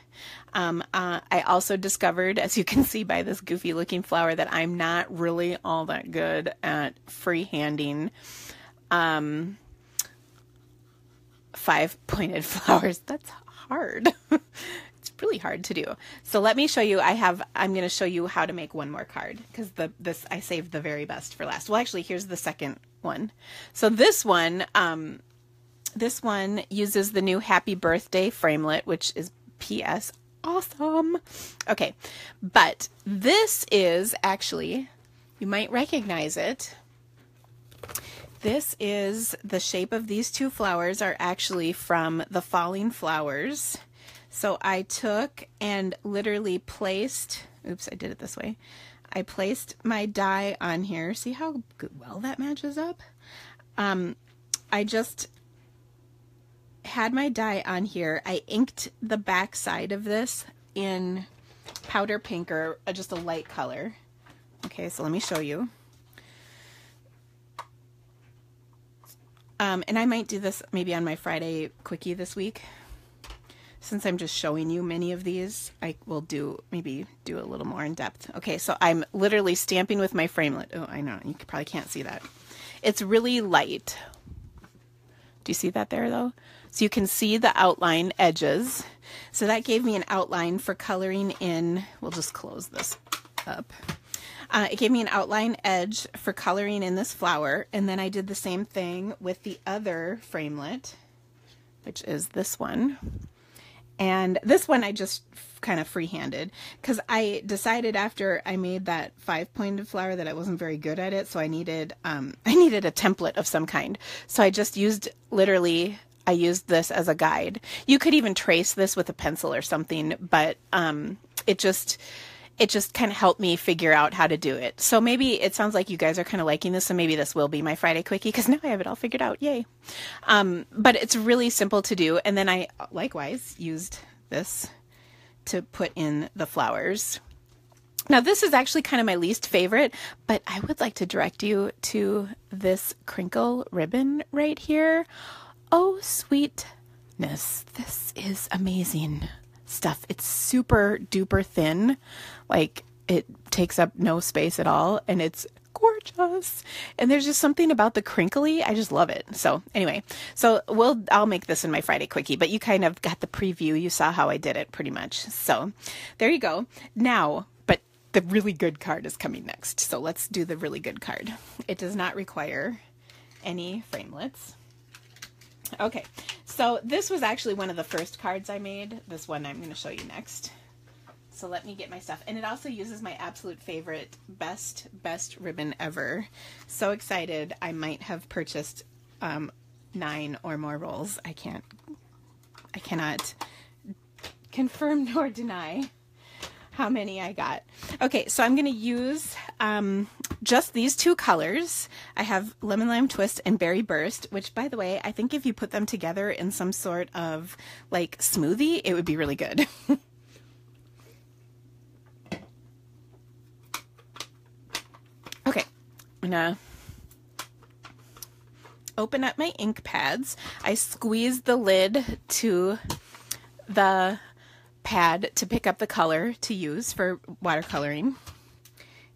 I also discovered, as you can see by this goofy looking flower, that I'm not really all that good at freehanding 5-pointed flowers. That's hard. It's really hard to do. So let me show you. I'm going to show you how to make one more card, because I saved the very best for last. Well, actually, here's the second one. So this one uses the new Happy Birthday framelit, which is PS awesome. Okay, but this is actually, you might recognize it. This is the shape of these two flowers are actually from the Falling Flowers. So I took and literally placed, oops, I did it this way. I placed my die on here. See how well that matches up? I just had my die on here. I inked the back side of this in powder pink, or just a light color. Okay, so let me show you. And I might do this maybe on my Friday quickie this week. Since I'm just showing you many of these, I will maybe do a little more in depth. Okay, so I'm literally stamping with my framelit. Oh, I know, you probably can't see that. It's really light. Do you see that there though? So you can see the outline edges. So that gave me an outline for coloring in, we'll just close this up. It gave me an outline edge for coloring in this flower, and then I did the same thing with the other framelit, which is this one. And this one I just kind of free-handed, because I decided after I made that 5-pointed flower that I wasn't very good at it, so I needed a template of some kind. So I just used, literally, I used this as a guide. You could even trace this with a pencil or something, but it just kind of helped me figure out how to do it. So maybe it sounds like you guys are kind of liking this, so maybe this will be my Friday quickie, because now I have it all figured out. Yay. But it's really simple to do. And then I likewise used this to put in the flowers. Now this is actually kind of my least favorite, but I would like to direct you to this crinkle ribbon right here. Oh, sweetness. This is amazing stuff. It's super duper thin, like it takes up no space at all, and it's gorgeous. And there's just something about the crinkly, I just love it. So anyway, I'll make this in my Friday quickie, but you kind of got the preview. You saw how I did it pretty much. So there you go. Now, but the really good card is coming next. So let's do the really good card. It does not require any framelits. Okay, so this was actually one of the first cards I made. This one I'm going to show you next. So let me get my stuff. And it also uses my absolute favorite, best ribbon ever. So excited. I might have purchased 9 or more rolls. I cannot confirm nor deny how many I got. Okay, so I'm going to use just these 2 colors. I have Lemon Lime Twist and Berry Burst, which, by the way, I think if you put them together in some sort of like smoothie, it would be really good. Okay, I'm gonna open up my ink pads. I squeeze the lid to the pad to pick up the color to use for watercoloring. In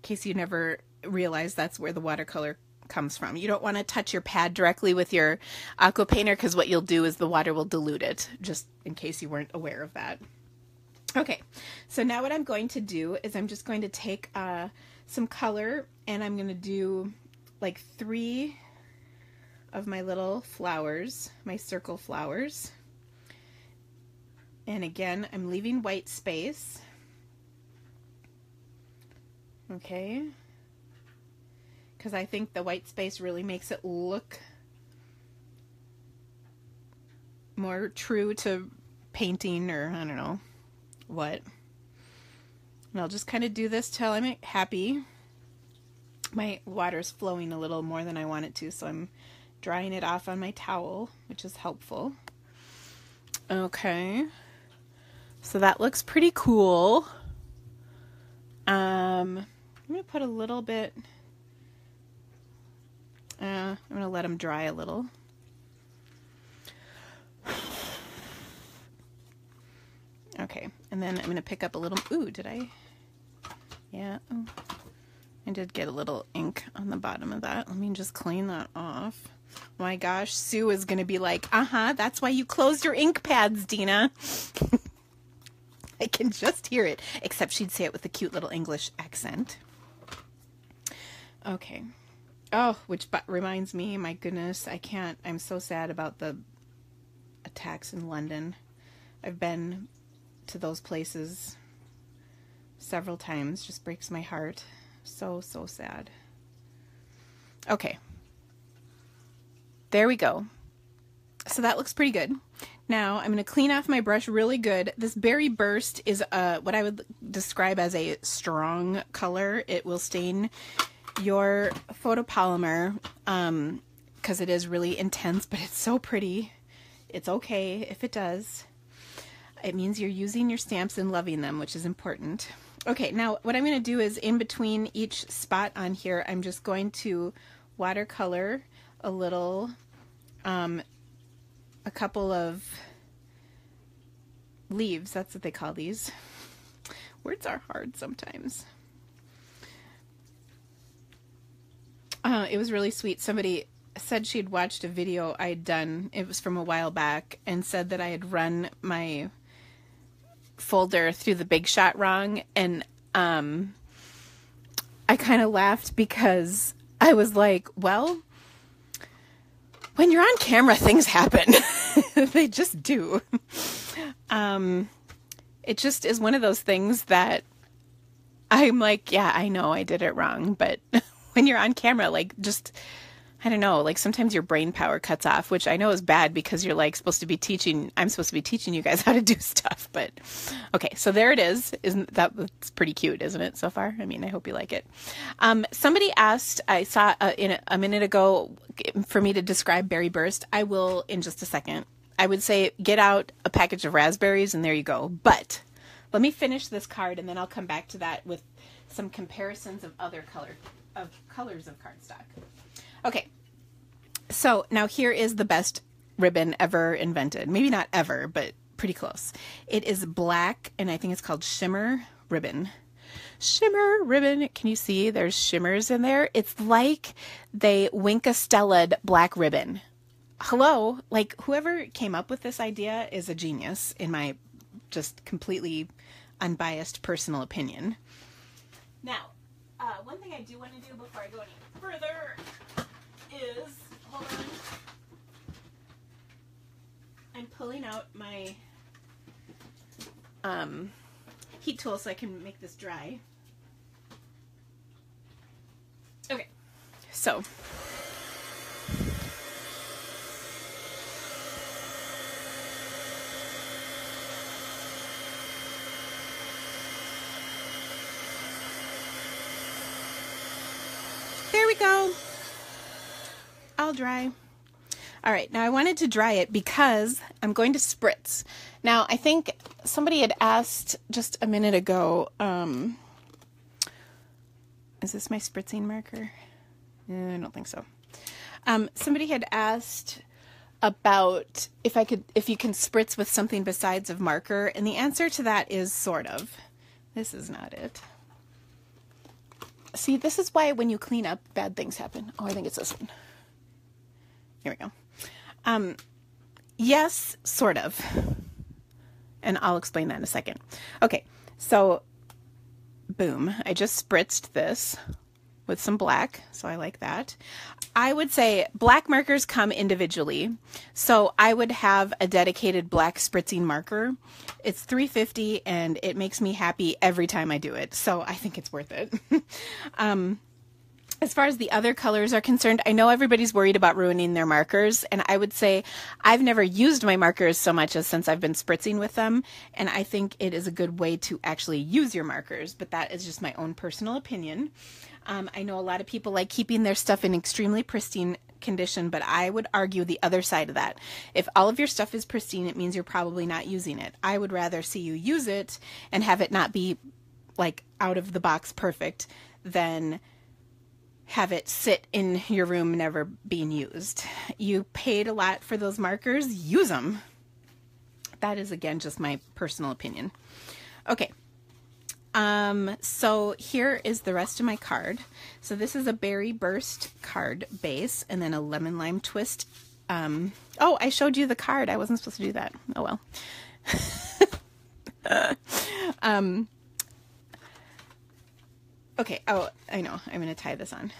case you never realized that's where the watercolor comes from. You don't want to touch your pad directly with your aqua painter because what you'll do is the water will dilute it, just in case you weren't aware of that. Okay, so now what I'm going to do is I'm just going to take some color and I'm going to do like 3 of my little flowers, my circle flowers. And again, I'm leaving white space. Okay. Because I think the white space really makes it look more true to painting, or I don't know what. And I'll just kind of do this till I'm happy. My water's flowing a little more than I want it to, so I'm drying it off on my towel, which is helpful. Okay. So that looks pretty cool. I'm going to put a little bit, I'm going to let them dry a little. Okay, and then I'm going to pick up a little, ooh, did I? Yeah, oh, I did get a little ink on the bottom of that. Let me just clean that off. Oh my gosh, Sue is going to be like, that's why you closed your ink pads, Dina. I can just hear it, except she'd say it with a cute little English accent. Okay. Oh, which reminds me, my goodness, I'm so sad about the attacks in London. I've been to those places several times. Just breaks my heart. So sad. Okay. There we go. So that looks pretty good. Now I'm going to clean off my brush really good. This Berry Burst is what I would describe as a strong color. It will stain your photopolymer because it is really intense, but it's so pretty. It's okay if it does. It means you're using your stamps and loving them, which is important. Okay, now what I'm going to do is in between each spot on here, I'm just going to watercolor a little, a couple of leaves. That's what they call these. Words are hard sometimes. It was really sweet. Somebody said she'd watched a video I'd done. It was from a while back, and said that I had run my folder through the Big Shot wrong, and I kind of laughed because I was like, well, when you're on camera, things happen. They just do. It just is one of those things that I'm like, yeah, I know I did it wrong, but when you're on camera, like, just, I don't know, like sometimes your brain power cuts off, which I know is bad because you're like I'm supposed to be teaching you guys how to do stuff, but okay, so there it is. Isn't that, it's pretty cute, isn't it, so far? I mean, I hope you like it. Somebody asked, I saw a minute ago, for me to describe Berry Burst. I will in just a second. I would say get out a package of raspberries and there you go. But let me finish this card and then I'll come back to that with some comparisons of other colors of cardstock. Okay, so now here is the best ribbon ever invented. Maybe not ever, but pretty close. It is black, and I think it's called Shimmer ribbon. Shimmer ribbon. Can you see there's shimmers in there? It's like they Wink-a-Stella'd black ribbon. Hello, like whoever came up with this idea is a genius, in my just completely unbiased personal opinion. Now, one thing I do want to do before I go any further is, hold on, I'm pulling out my heat tool so I can make this dry. Okay, so there we go. All dry. All right, now I wanted to dry it because I'm going to spritz. Now, I think somebody had asked just a minute ago, is this my spritzing marker? I don't think so. Somebody had asked about if you can spritz with something besides of marker, and the answer to that is sort of. This is not it. See, this is why when you clean up, bad things happen. Oh, I think it's this one. Here we go. Yes, sort of. And I'll explain that in a second. Okay, so boom. I just spritzed this with some black, so I like that. I would say black markers come individually. So I would have a dedicated black spritzing marker. It's $3.50 and it makes me happy every time I do it. So I think it's worth it. As far as the other colors are concerned, I know everybody's worried about ruining their markers, and I would say I've never used my markers so much as since I've been spritzing with them, and I think it is a good way to actually use your markers, but that is just my own personal opinion. I know a lot of people like keeping their stuff in extremely pristine condition, but I would argue the other side of that. If all of your stuff is pristine, it means you're probably not using it. I would rather see you use it and have it not be like out of the box perfect than have it sit in your room never being used. You paid a lot for those markers, use them. That is, again, just my personal opinion. Okay. So here is the rest of my card. So this is a berry burst card base and then a lemon lime twist. Oh, I showed you the card. I wasn't supposed to do that. Oh well. Okay, oh, I know. I'm going to tie this on.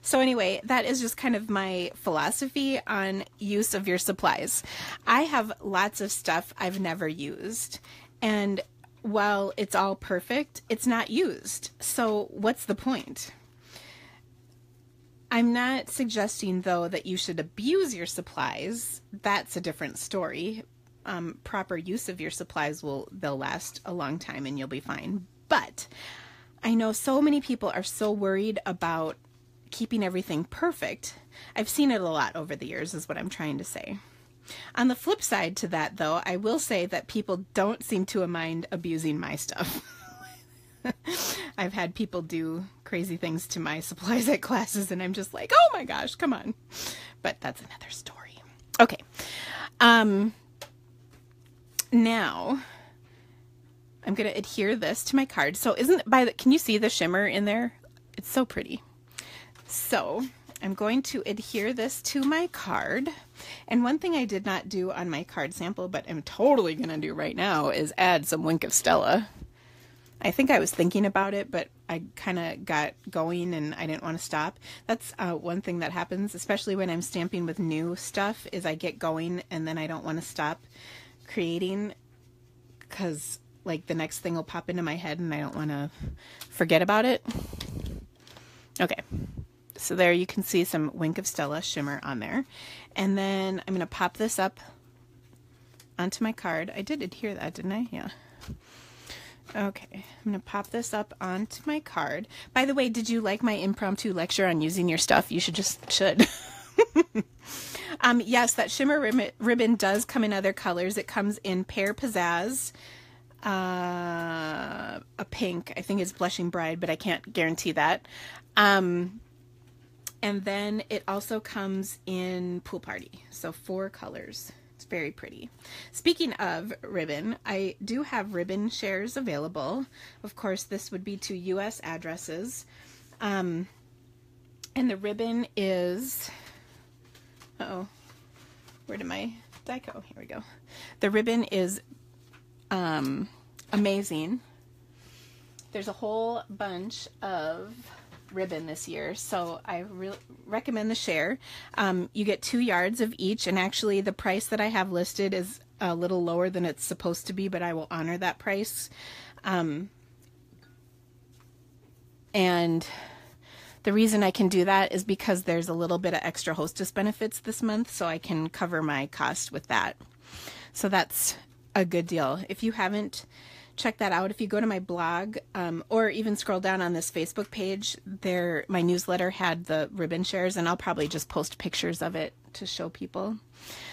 So anyway, that is just kind of my philosophy on use of your supplies. I have lots of stuff I've never used, and while it's all perfect, it's not used. So what's the point? I'm not suggesting, though, that you should abuse your supplies. That's a different story. Proper use of your supplies they'll last a long time and you'll be fine. But I know so many people are so worried about keeping everything perfect. I've seen it a lot over the years, is what I'm trying to say. On the flip side to that, though, I will say that people don't seem to mind abusing my stuff. I've had people do crazy things to my supplies at classes, and I'm just like, oh my gosh, come on. But that's another story. Okay. Now I'm going to adhere this to my card. So can you see the shimmer in there? It's so pretty. So I'm going to adhere this to my card. And one thing I did not do on my card sample, but I'm totally going to do right now, is add some Wink of Stella. I think I was thinking about it, but I kind of got going and I didn't want to stop. That's one thing that happens, especially when I'm stamping with new stuff, is I get going and then I don't want to stop creating because like the next thing will pop into my head and I don't want to forget about it. Okay. So there you can see some Wink of Stella shimmer on there. And then I'm going to pop this up onto my card. I did adhere that, didn't I? Yeah. Okay. I'm going to pop this up onto my card. By the way, did you like my impromptu lecture on using your stuff? You should. Yes, that shimmer ribbon does come in other colors. It comes in Pear Pizzazz, a pink, I think it's Blushing Bride, but I can't guarantee that. And then it also comes in Pool Party. So 4 colors. It's very pretty. Speaking of ribbon, I do have ribbon shares available. Of course, this would be to U.S. addresses. And the ribbon is... Uh-oh. Where did my die go? Here we go. The ribbon is amazing. There's a whole bunch of ribbon this year, so I really recommend the share. You get 2 yards of each, and actually the price that I have listed is a little lower than it's supposed to be, but I will honor that price. And the reason I can do that is because there's a little bit of extra hostess benefits this month, so I can cover my cost with that. So that's a good deal. If you haven't checked that out, if you go to my blog, or even scroll down on this Facebook page, there my newsletter had the ribbon shares, and I'll probably just post pictures of it to show people.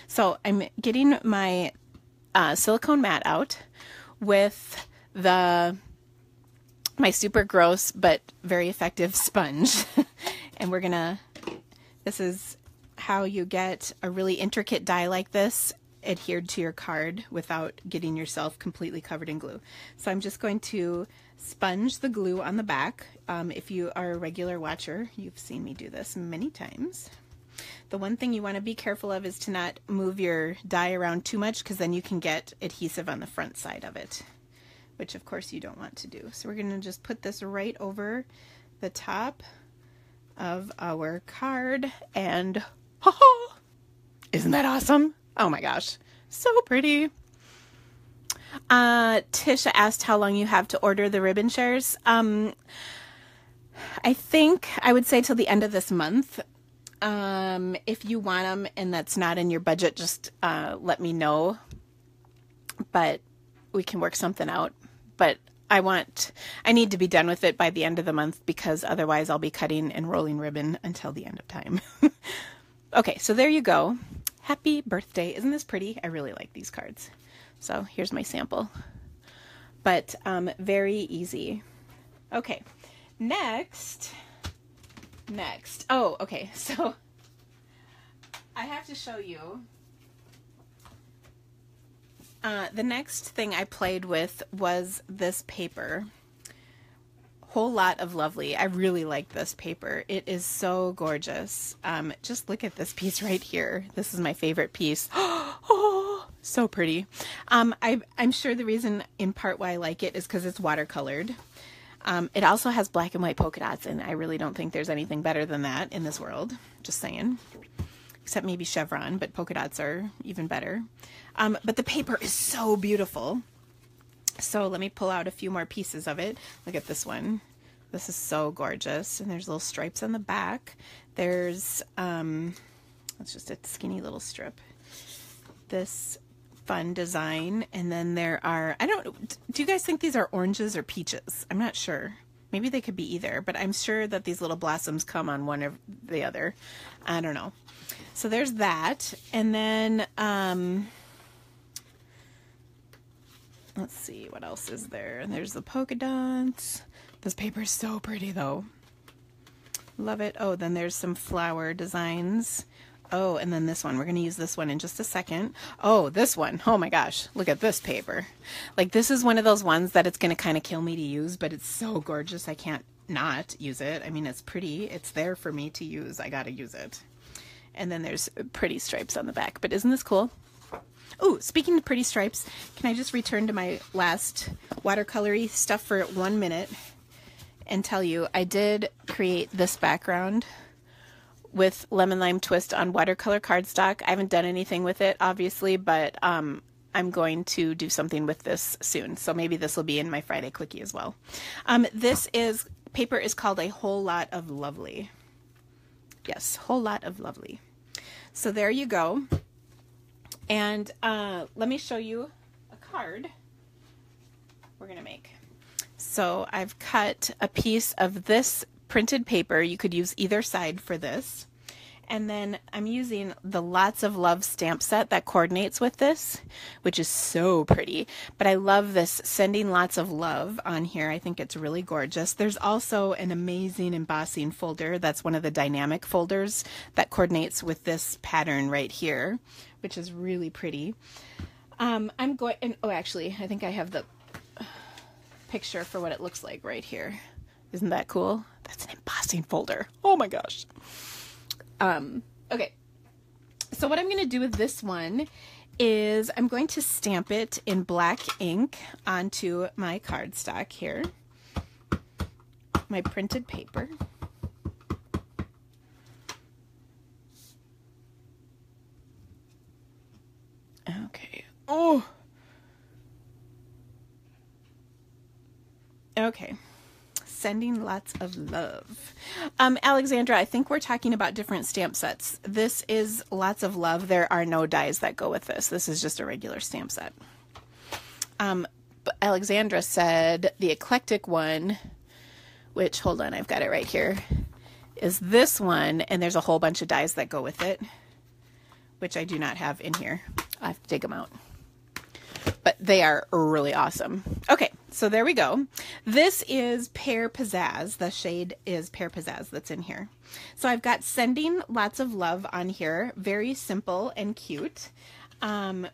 So I'm getting my silicone mat out with my super gross but very effective sponge. And this is how you get a really intricate die like this adhered to your card without getting yourself completely covered in glue. So I'm just going to sponge the glue on the back. If you are a regular watcher, you've seen me do this many times. The one thing you want to be careful of is to not move your die around too much, because then you can get adhesive on the front side of it, which of course you don't want to do. So we're going to just put this right over the top of our card, and isn't that awesome? Oh my gosh, so pretty. Tisha asked how long you have to order the ribbon shares. I think I would say till the end of this month. If you want them and that's not in your budget, just let me know, but we can work something out. But I need to be done with it by the end of the month, because otherwise I'll be cutting and rolling ribbon until the end of time. Okay, so there you go. Happy birthday. Isn't this pretty? I really like these cards. So here's my sample. But very easy. Okay, next. Oh, okay, so I have to show you. The next thing I played with was this paper. Whole Lot of Lovely. I really like this paper. It is so gorgeous. Just look at this piece right here. This is my favorite piece. Oh, so pretty. I'm sure the reason in part why I like it is because it's watercolored. It also has black and white polka dots, and I really don't think there's anything better than that in this world. Just saying. Except maybe chevron, but polka dots are even better. But the paper is so beautiful. So let me pull out a few more pieces of it. Look at this one. This is so gorgeous. And there's little stripes on the back. There's, it's just a skinny little strip. This fun design. And then there are, do you guys think these are oranges or peaches? I'm not sure. Maybe they could be either, but I'm sure that these little blossoms come on one or the other. I don't know. So there's that. And then, let's see, what else is there? And there's the polka dots. This paper is so pretty, though. Love it. Oh, then there's some flower designs. Oh, and then this one. We're going to use this one in just a second. Oh, this one. Oh, my gosh. Look at this paper. Like, this is one of those ones that it's going to kind of kill me to use, but it's so gorgeous. I can't not use it. I mean, it's pretty. It's there for me to use. I got to use it. And then there's pretty stripes on the back. But isn't this cool? Oh, speaking of pretty stripes, can I just return to my last watercolory stuff for 1 minute and tell you I did create this background with lemon lime twist on watercolor cardstock. I haven't done anything with it, obviously, but I'm going to do something with this soon. So maybe this will be in my Friday quickie as well. Paper is called A Whole Lot of Lovely. Yes, Whole Lot of Lovely. So there you go. And let me show you a card we're going to make. So I've cut a piece of this printed paper. You could use either side for this. And then I'm using the Lots of Love stamp set that coordinates with this, which is so pretty. But I love this Sending Lots of Love on here. I think it's really gorgeous. There's also an amazing embossing folder. That's one of the dynamic folders that coordinates with this pattern right here, which is really pretty. Actually, I think I have the picture for what it looks like right here. Isn't that cool? That's an embossing folder. Oh my gosh. Okay. So what I'm going to do with this one is I'm going to stamp it in black ink onto my cardstock here. My printed paper. Okay. Oh! Okay. Sending lots of love. Alexandra, I think we're talking about different stamp sets. This is lots of love. There are no dies that go with this. This is just a regular stamp set. But Alexandra said the eclectic one, which, hold on, I've got it right here, is this one, and there's a whole bunch of dies that go with it, which I do not have in here. I have to dig them out. But they are really awesome. Okay, so there we go. This is Pear Pizzazz. The shade is Pear Pizzazz that's in here. So I've got Sending Lots of Love on here. Very simple and cute.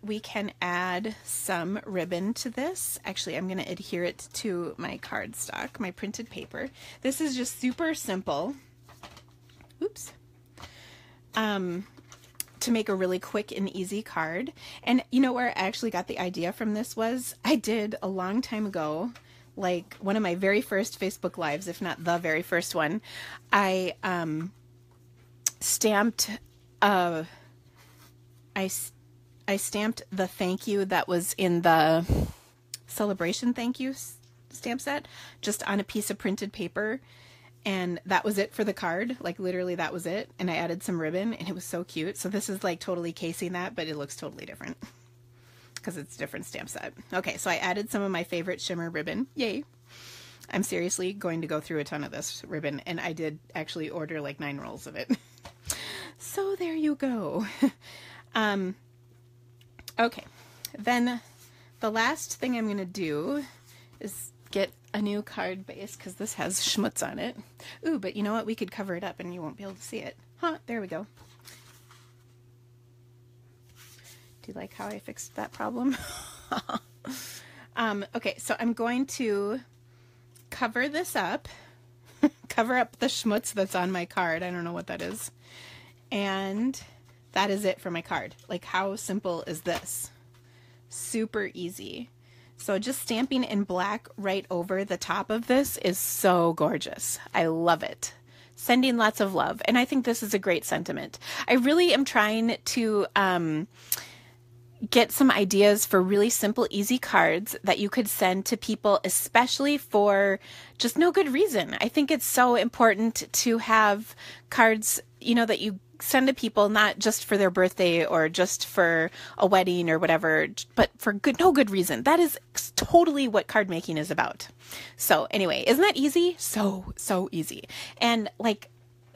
We can add some ribbon to this. Actually, I'm going to adhere it to my cardstock, my printed paper. This is just super simple. Oops. To make a really quick and easy card. And you know where I actually got the idea from this was I did a long time ago, like one of my very first Facebook Lives, if not the very first one, I stamped I stamped the thank you that was in the celebration thank you stamp set just on a piece of printed paper. And that was it for the card. Like literally that was it. And I added some ribbon and it was so cute. So this is like totally casing that, but it looks totally different because it's a different stamp set. Okay, so I added some of my favorite shimmer ribbon. Yay. I'm seriously going to go through a ton of this ribbon, and I did actually order like 9 rolls of it. So there you go. Okay, then the last thing I'm going to do is get a new card base because this has schmutz on it. Ooh, but you know what? We could cover it up and you won't be able to see it. Huh, there we go. Do you like how I fixed that problem? Okay, so I'm going to cover this up. Cover up the schmutz that's on my card. I don't know what that is. And that is it for my card. Like, how simple is this? Super easy. So just stamping in black right over the top of this is so gorgeous. I love it. Sending lots of love. And I think this is a great sentiment. I really am trying to get some ideas for really simple, easy cards that you could send to people, especially for just no good reason. I think it's so important to have cards, you know, that you send to people not just for their birthday or just for a wedding or whatever, but for no good reason. That is totally what card making is about. So anyway, isn't that easy? So easy. And like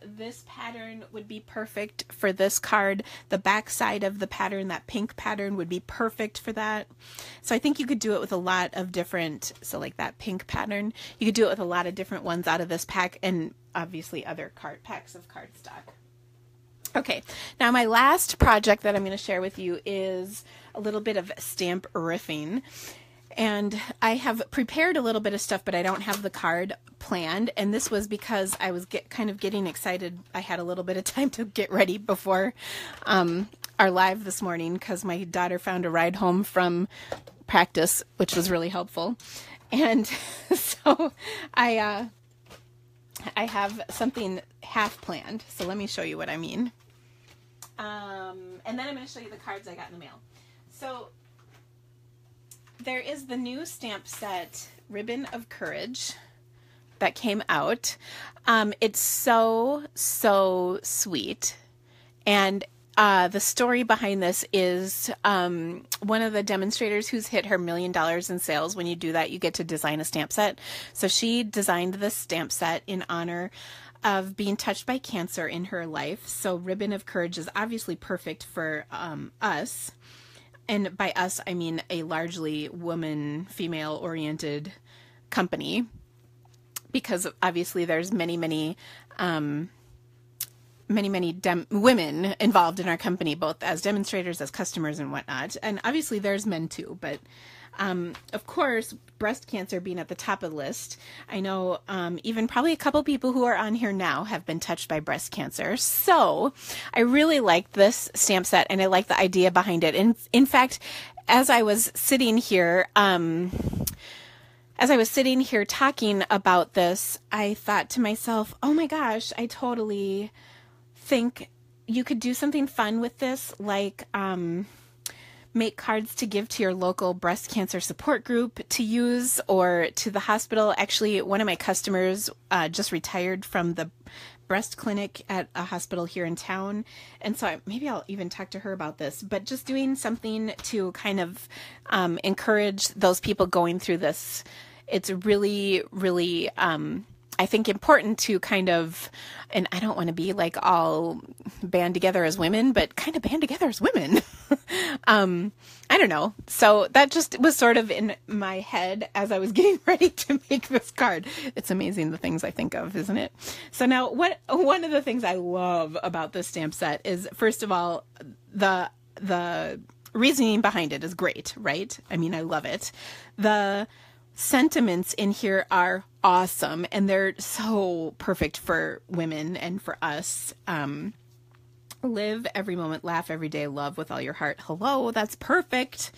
this pattern would be perfect for this card. The back side of the pattern, that pink pattern, would be perfect for that. So I think you could do it with a lot of different, so like that pink pattern, you could do it with a lot of different ones out of this pack and obviously other packs of cardstock. Okay, now my last project that I'm going to share with you is a little bit of stamp riffing. And I have prepared a little bit of stuff, but I don't have the card planned. And this was because I was kind of getting excited. I had a little bit of time to get ready before our live this morning because my daughter found a ride home from practice, which was really helpful. And so I have something half planned. So let me show you what I mean. And then I'm going to show you the cards I got in the mail. So there is the new stamp set, Ribbon of Courage, that came out. It's so sweet. And the story behind this is one of the demonstrators who's hit her $1 million in sales. When you do that, you get to design a stamp set. So she designed this stamp set in honor of being touched by cancer in her life. So Ribbon of Courage is obviously perfect for us. And by us, I mean a largely woman, female-oriented company, because obviously there's many women involved in our company, both as demonstrators, as customers, and whatnot. And obviously there's men too, but of course, breast cancer being at the top of the list, I know even probably a couple people who are on here now have been touched by breast cancer. So I really like this stamp set, and I like the idea behind it. And in fact, as I was sitting here talking about this, I thought to myself, oh my gosh, I totally think you could do something fun with this, like make cards to give to your local breast cancer support group to use, or to the hospital. Actually, one of my customers just retired from the breast clinic at a hospital here in town, and so maybe I'll even talk to her about this, but just doing something to kind of encourage those people going through this. It's really, really, I think, important to kind of, and I don't want to be like all band together as women, but kind of band together as women. I don't know. So that just was sort of in my head as I was getting ready to make this card. It's amazing the things I think of, isn't it? So now one of the things I love about this stamp set is, first of all, the reasoning behind it is great, right? I mean, I love it. The sentiments in here are awesome, and they're so perfect for women and for us. Live every moment, laugh every day, love with all your heart. Hello, that's perfect.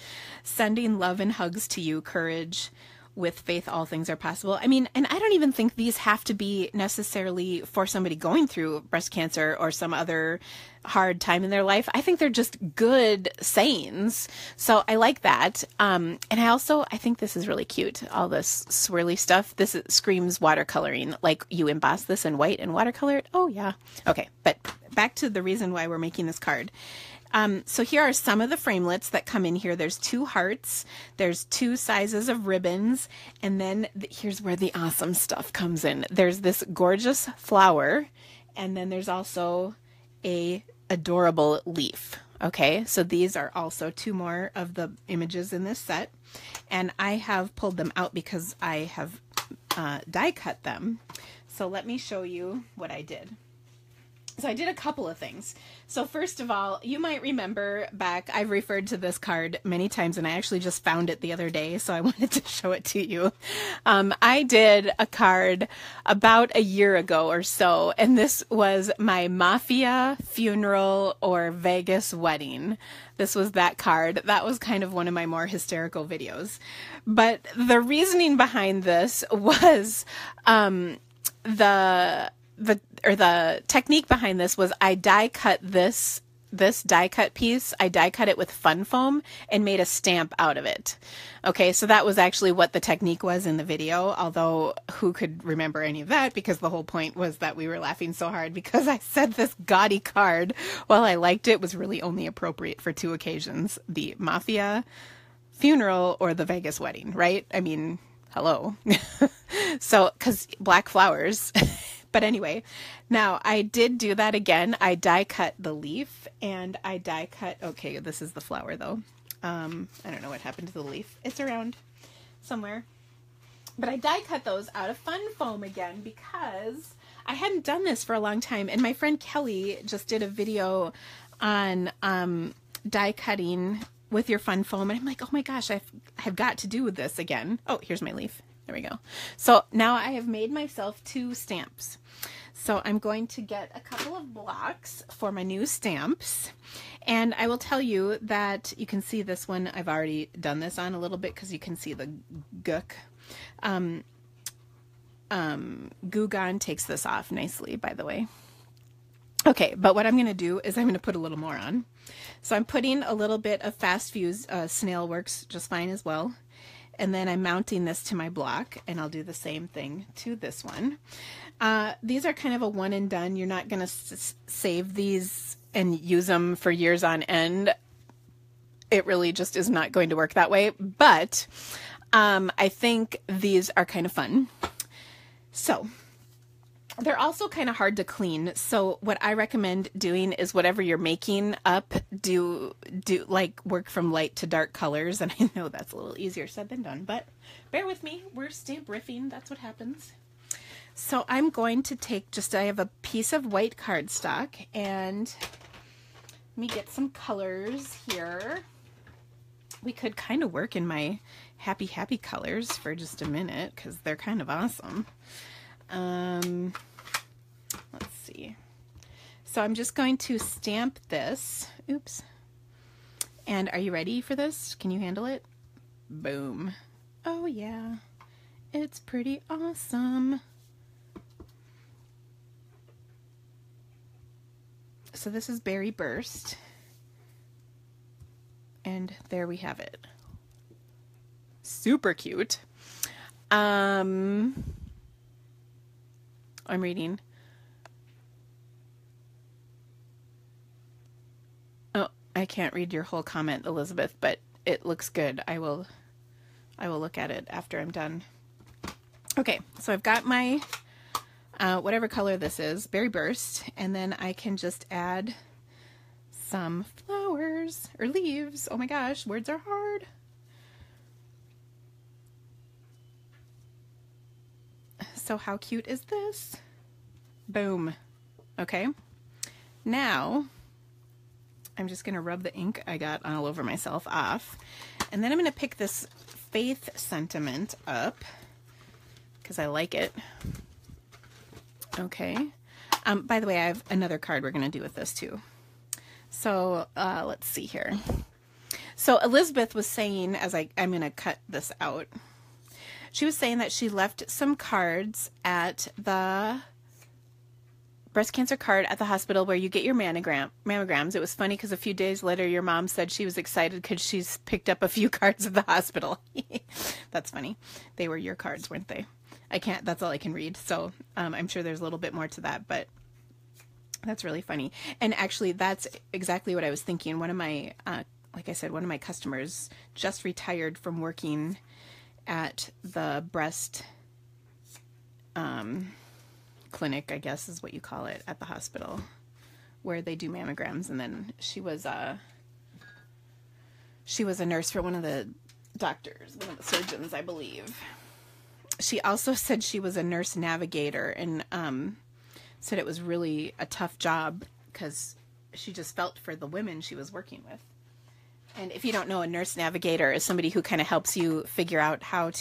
Sending love and hugs to you, courage. With faith, all things are possible. I mean, and I don't even think these have to be necessarily for somebody going through breast cancer or some other hard time in their life. I think they're just good sayings. So I like that. And I think this is really cute. All this swirly stuff. This screams watercoloring. Like, you emboss this in white and watercolor it. Oh yeah. Okay. But back to the reason why we're making this card. So here are some of the framelits that come in here. There's 2 hearts, there's 2 sizes of ribbons, and then here's where the awesome stuff comes in. There's this gorgeous flower, and then there's also a adorable leaf. Okay, so these are also 2 more of the images in this set, and I have pulled them out because I have die cut them. So let me show you what I did. So I did a couple of things. So first of all, you might remember back, I've referred to this card many times, and I actually just found it the other day, so I wanted to show it to you. I did a card about a year ago or so, and this was my mafia funeral or Vegas wedding. This was that card. That was kind of one of my more hysterical videos. But the reasoning behind this was the technique behind this was I die cut this die cut piece. I die cut it with fun foam and made a stamp out of it. Okay, so that was actually what the technique was in the video, although who could remember any of that, because the whole point was that we were laughing so hard because I said this gaudy card, while I liked it, was really only appropriate for 2 occasions: the mafia funeral or the Vegas wedding, right? I mean, hello. So, because black flowers. But anyway, now I did do that again. I die cut the leaf, and I die cut, okay, this is the flower though. I don't know what happened to the leaf. It's around somewhere. But I die cut those out of fun foam again because I hadn't done this for a long time. And my friend Kelly just did a video on die cutting with your fun foam. And I'm like, oh my gosh, I've got to do this again. Oh, here's my leaf. There we go. So now I have made myself 2 stamps. So I'm going to get a couple of blocks for my new stamps. And I will tell you that you can see this one. I've already done this on a little bit because you can see the gook. Goo Gone takes this off nicely, by the way. Okay, but what I'm going to do is I'm going to put a little more on. So I'm putting a little bit of Fast Fuse snail works just fine as well. And then I'm mounting this to my block, and I'll do the same thing to this one. These are kind of a one and done. You're not going to save these and use them for years on end. It really just is not going to work that way. But I think these are kind of fun. So they're also kind of hard to clean. So what I recommend doing is whatever you're making up, do like work from light to dark colors. And I know that's a little easier said than done, but bear with me. We're stamp riffing. That's what happens. So I'm going to take I have a piece of white cardstock, and let me get some colors here. We could kind of work in my happy colors for just a minute because they're kind of awesome. Let's see. So I'm just going to stamp this. Oops. And are you ready for this? Can you handle it? Boom. Oh yeah. It's pretty awesome. So this is Berry Burst. And And there we have it. Super cute. I'm reading. Oh, I can't read your whole comment, Elizabeth, but it looks good. I will look at it after I'm done. Okay, so I've got my whatever color this is, Berry Burst, and then I can just add some flowers or leaves. Oh my gosh, words are hard. So how cute is this? Boom. Okay. Now, I'm just going to rub the ink I got all over myself off. And then I'm going to pick this Faith Sentiment up because I like it. Okay. By the way, I have another card we're going to do with this too. So let's see here. So Elizabeth was saying, as I'm going to cut this out, she was saying that she left some cards at the breast cancer card at the hospital where you get your mammograms. It was funny because a few days later your mom said she was excited because she's picked up a few cards at the hospital. That's funny. They were your cards, weren't they? That's all I can read. So I'm sure there's a little bit more to that, but that's really funny. And actually that's exactly what I was thinking. One of my, like I said, one of my customers just retired from working at the breast clinic, I guess is what you call it, at the hospital where they do mammograms. And then she was a nurse for one of the doctors, one of the surgeons, I believe. She also said she was a nurse navigator and said it was really a tough job because she just felt for the women she was working with. And if you don't know, a nurse navigator is somebody who kind of helps you figure out what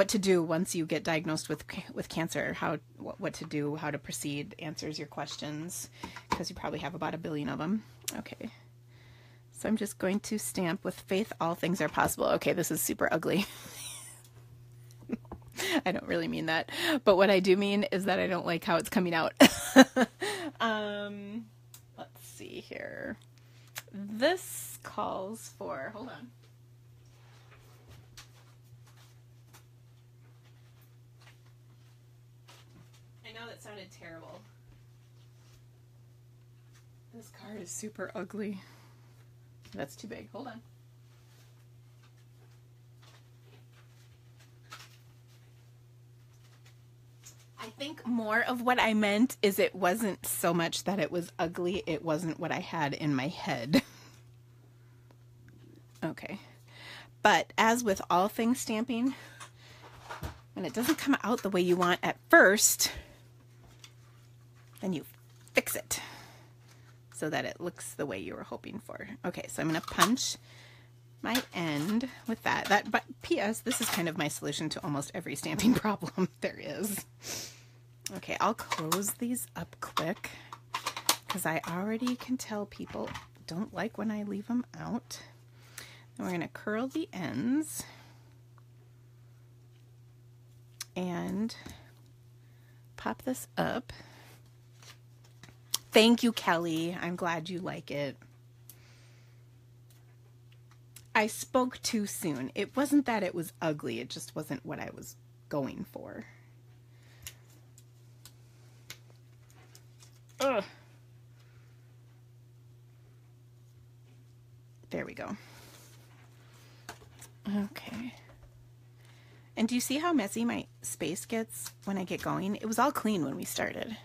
to do once you get diagnosed with cancer, what to do, how to proceed, answers your questions, because you probably have about 1 billion of them. Okay. So I'm just going to stamp with Faith, all things are possible. Okay, this is super ugly. I don't really mean that. But what I do mean is that I don't like how it's coming out. Let's see here. This calls for, hold on. I know that sounded terrible. This card is super ugly. That's too big. Hold on. I think more of what I meant is it wasn't so much that it was ugly, it wasn't what I had in my head. Okay. But as with all things stamping, when it doesn't come out the way you want at first, then you fix it so that it looks the way you were hoping for. Okay, so I'm going to punch my end with that. But P.S., this is kind of my solution to almost every stamping problem there is. Okay, I'll close these up quick because I already can tell people don't like when I leave them out. And we're going to curl the ends and pop this up. Thank you, Kelly. I'm glad you like it. I spoke too soon. It wasn't that it was ugly. It just wasn't what I was going for. Ugh. There we go. Okay. And do you see how messy my space gets when I get going? It was all clean when we started.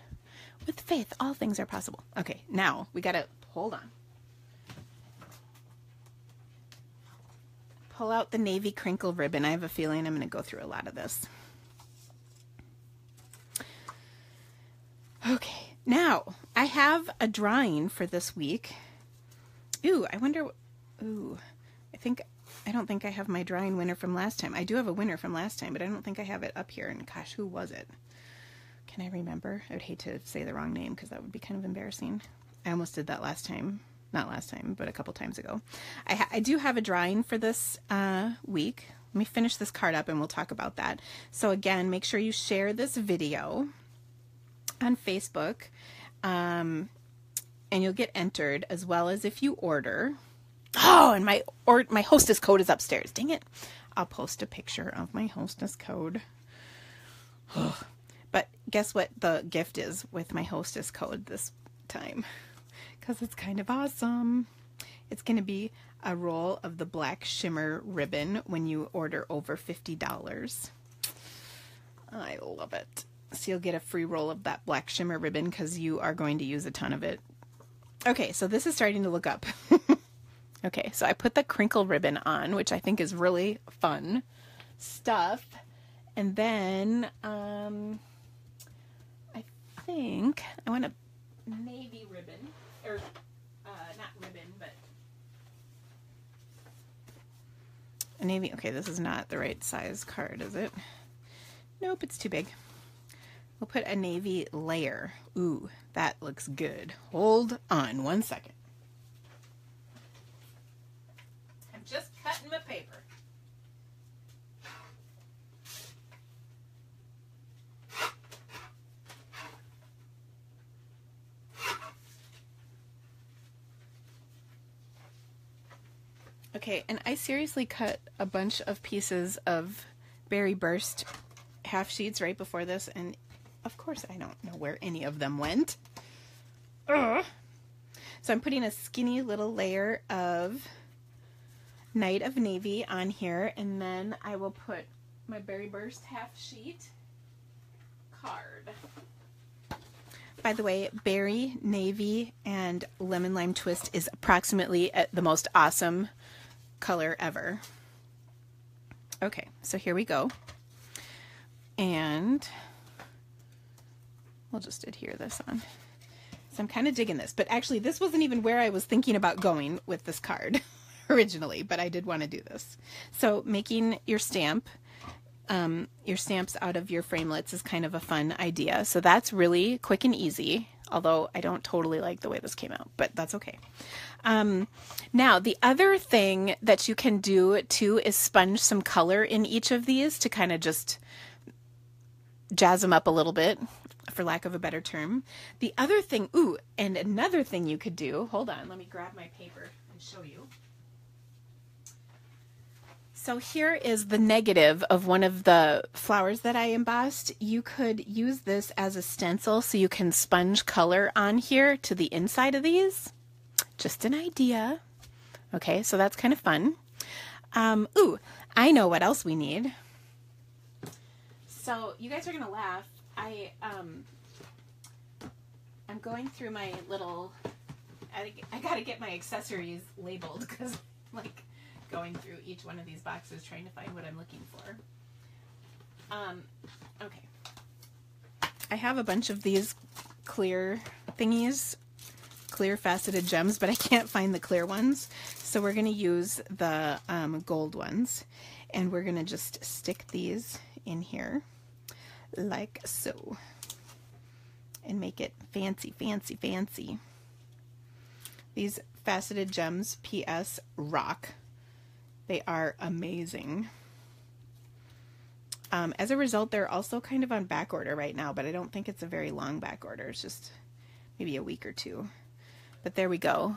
With faith, all things are possible. Okay, now we gotta, hold on. Pull out the navy crinkle ribbon. I have a feeling I'm gonna go through a lot of this. Okay, now I have a drawing for this week. Ooh, I wonder, ooh, I don't think I have my drawing winner from last time. I do have a winner from last time, but I don't think I have it up here. And gosh, who was it? Can I remember? I would hate to say the wrong name because that would be kind of embarrassing. I almost did that last time. Not last time, but a couple times ago. I do have a drawing for this week. Let me finish this card up and we'll talk about that. So again, make sure you share this video on Facebook and you'll get entered, as well as if you order. Oh, and my hostess code is upstairs. Dang it. I'll post a picture of my hostess code. But guess what the gift is with my hostess code this time? Because it's kind of awesome. It's going to be a roll of the black shimmer ribbon when you order over $50. I love it. So you'll get a free roll of that black shimmer ribbon because you are going to use a ton of it. Okay, so this is starting to look up. Okay, so I put the crinkle ribbon on, which I think is really fun stuff. And then I think I want a navy ribbon, or not ribbon, but a navy. Okay, this is not the right size card, is it? Nope, it's too big. We'll put a navy layer. Ooh, that looks good. Hold on 1 second. I'm just cutting my paper. Okay, and I seriously cut a bunch of pieces of Berry Burst half sheets right before this, and of course I don't know where any of them went. Ugh. So I'm putting a skinny little layer of Night of Navy on here, and then I will put my Berry Burst half sheet card. By the way, Berry, Navy, and Lemon Lime Twist is approximately the most awesome color ever. Okay, so here we go. And we'll just adhere this on. So I'm kind of digging this, but actually this wasn't even where I was thinking about going with this card originally, but I did want to do this. So making your stamps out of your framelits is kind of a fun idea. So that's really quick and easy, although I don't totally like the way this came out, but that's okay. Now, the other thing that you can do too is sponge some color in each of these to kind of just jazz them up a little bit, for lack of a better term. The other thing, ooh, and another thing you could do, hold on, let me grab my paper and show you. So here is the negative of one of the flowers that I embossed. You could use this as a stencil so you can sponge color on here to the inside of these. Just an idea. Okay, so that's kind of fun. Ooh, I know what else we need. So you guys are gonna laugh. I'm going through my little. I gotta get my accessories labeled because like going through each one of these boxes trying to find what I'm looking for. Okay. I have a bunch of these clear thingies, clear faceted gems, but I can't find the clear ones. So we're going to use the gold ones, and we're going to just stick these in here like so and make it fancy, fancy, fancy. These faceted gems, PS, rock. They are amazing. As a result, they're also kind of on back order right now, but I don't think it's a very long back order. It's just maybe a week or two. But there we go.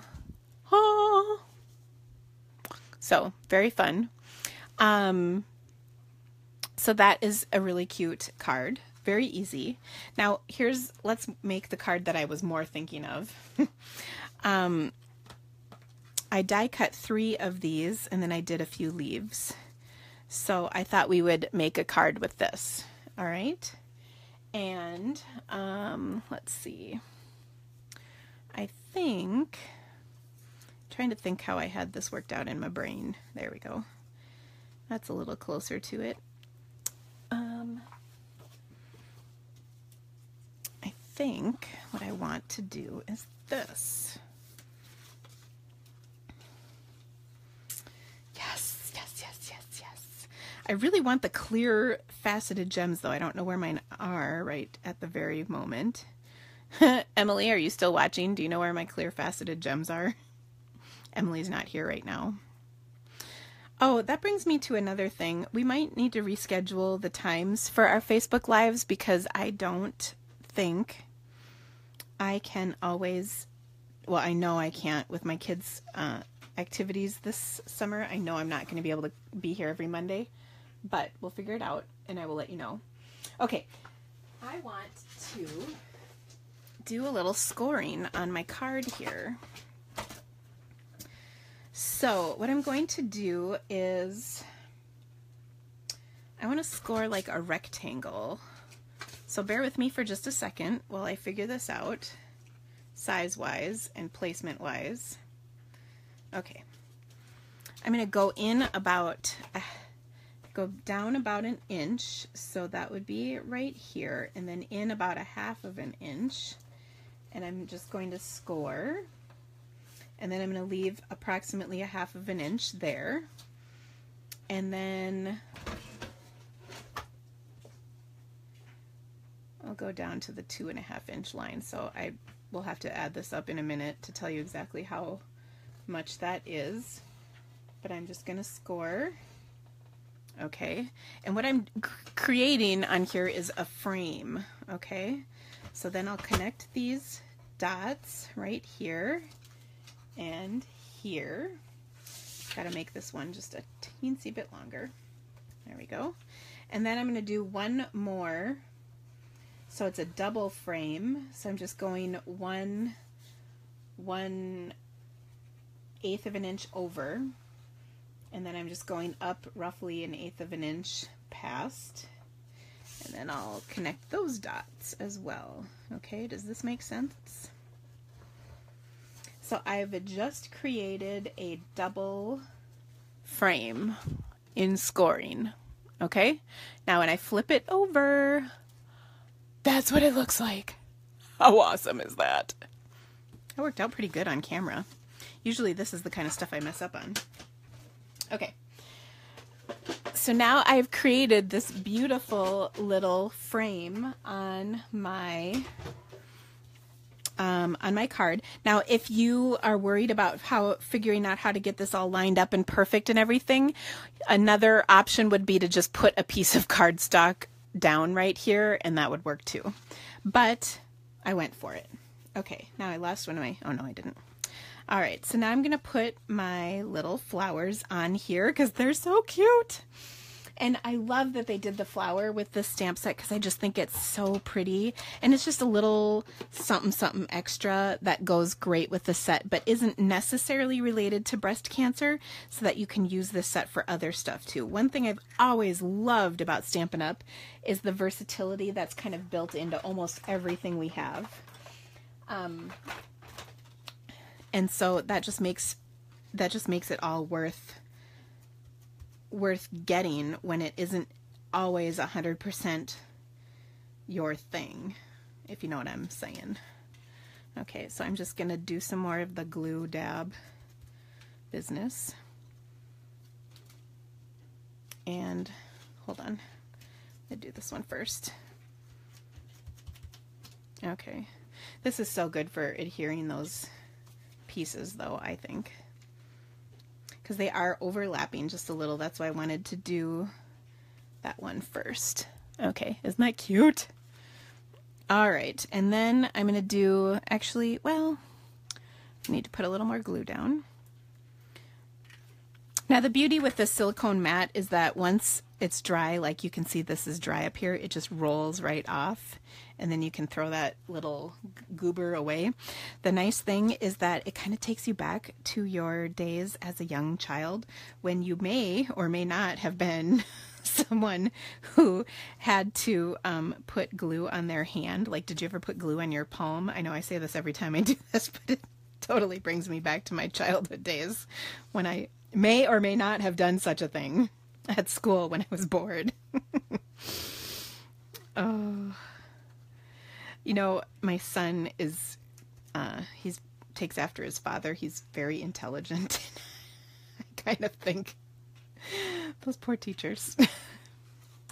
Oh. So, very fun. So that is a really cute card. Very easy. Now, let's make the card that I was more thinking of. I die cut 3 of these, and then I did a few leaves. So I thought we would make a card with this. All right. And let's see. I'm trying to think how I had this worked out in my brain. There we go. That's a little closer to it. I think what I want to do is this. Yes, yes, yes, yes, yes. I really want the clear faceted gems, though. I don't know where mine are right at the very moment. Emily, are you still watching? Do you know where my clear faceted gems are? Emily's not here right now. Oh, that brings me to another thing. We might need to reschedule the times for our Facebook Lives because I don't think I can always, well, I know I can't with my kids activities this summer. I know I'm not going to be able to be here every Monday, but we'll figure it out and I will let you know. Okay, I want to do a little scoring on my card here. So what I'm going to do is I want to score like a rectangle. So bear with me for just a second while I figure this out, size-wise and placement-wise. Okay, I'm going to go in about, go down about an inch, so that would be right here, and then in about 1/2 of an inch, and I'm just going to score, and then I'm going to leave approximately 1/2 of an inch there, and then I'll go down to the 2.5 inch line. So I will have to add this up in a minute to tell you exactly how much that is, but I'm just going to score. Okay, and what I'm creating on here is a frame. Okay, so then I'll connect these dots right here and here. Got to make this one just a teensy bit longer. There we go. And then I'm going to do one more. So it's a double frame. So I'm just going 1/8 of an inch over. And then I'm just going up roughly 1/8 of an inch past. And then I'll connect those dots as well. Okay, does this make sense? So I've just created a double frame in scoring. Okay, now when I flip it over, that's what it looks like. How awesome is that? That worked out pretty good on camera. Usually this is the kind of stuff I mess up on. Okay, so now I've created this beautiful little frame on my card. Now, if you are worried about figuring out how to get this all lined up and perfect and everything, another option would be to just put a piece of cardstock down right here, and that would work too. But I went for it. Okay, now I lost one of my, oh no, I didn't. All right, so now I'm gonna put my little flowers on here because they're so cute. And I love that they did the flower with the stamp set because I just think it's so pretty. And it's just a little something something extra that goes great with the set, but isn't necessarily related to breast cancer, so that you can use this set for other stuff too. One thing I've always loved about Stampin' Up! Is the versatility that's kind of built into almost everything we have. And so that just makes it all worth getting when it isn't always 100% your thing, if you know what I'm saying. Okay, so I'm just gonna do some more of the glue dab business. And hold on, I'll do this one first. Okay, this is so good for adhering those pieces though, I think, because they are overlapping just a little. That's why I wanted to do that one first. Okay, isn't that cute? All right, and then I'm gonna do, actually, well, I need to put a little more glue down. Now the beauty with the silicone mat is that once it's dry, like you can see this is dry up here, it just rolls right off, and then you can throw that little goober away. The nice thing is that it kind of takes you back to your days as a young child when you may or may not have been someone who had to put glue on their hand. Like, did you ever put glue on your palm? I know I say this every time I do this, but it totally brings me back to my childhood days when I may or may not have done such a thing at school when I was bored. Oh, you know, my son is, he takes after his father. He's very intelligent. I kind of think, those poor teachers.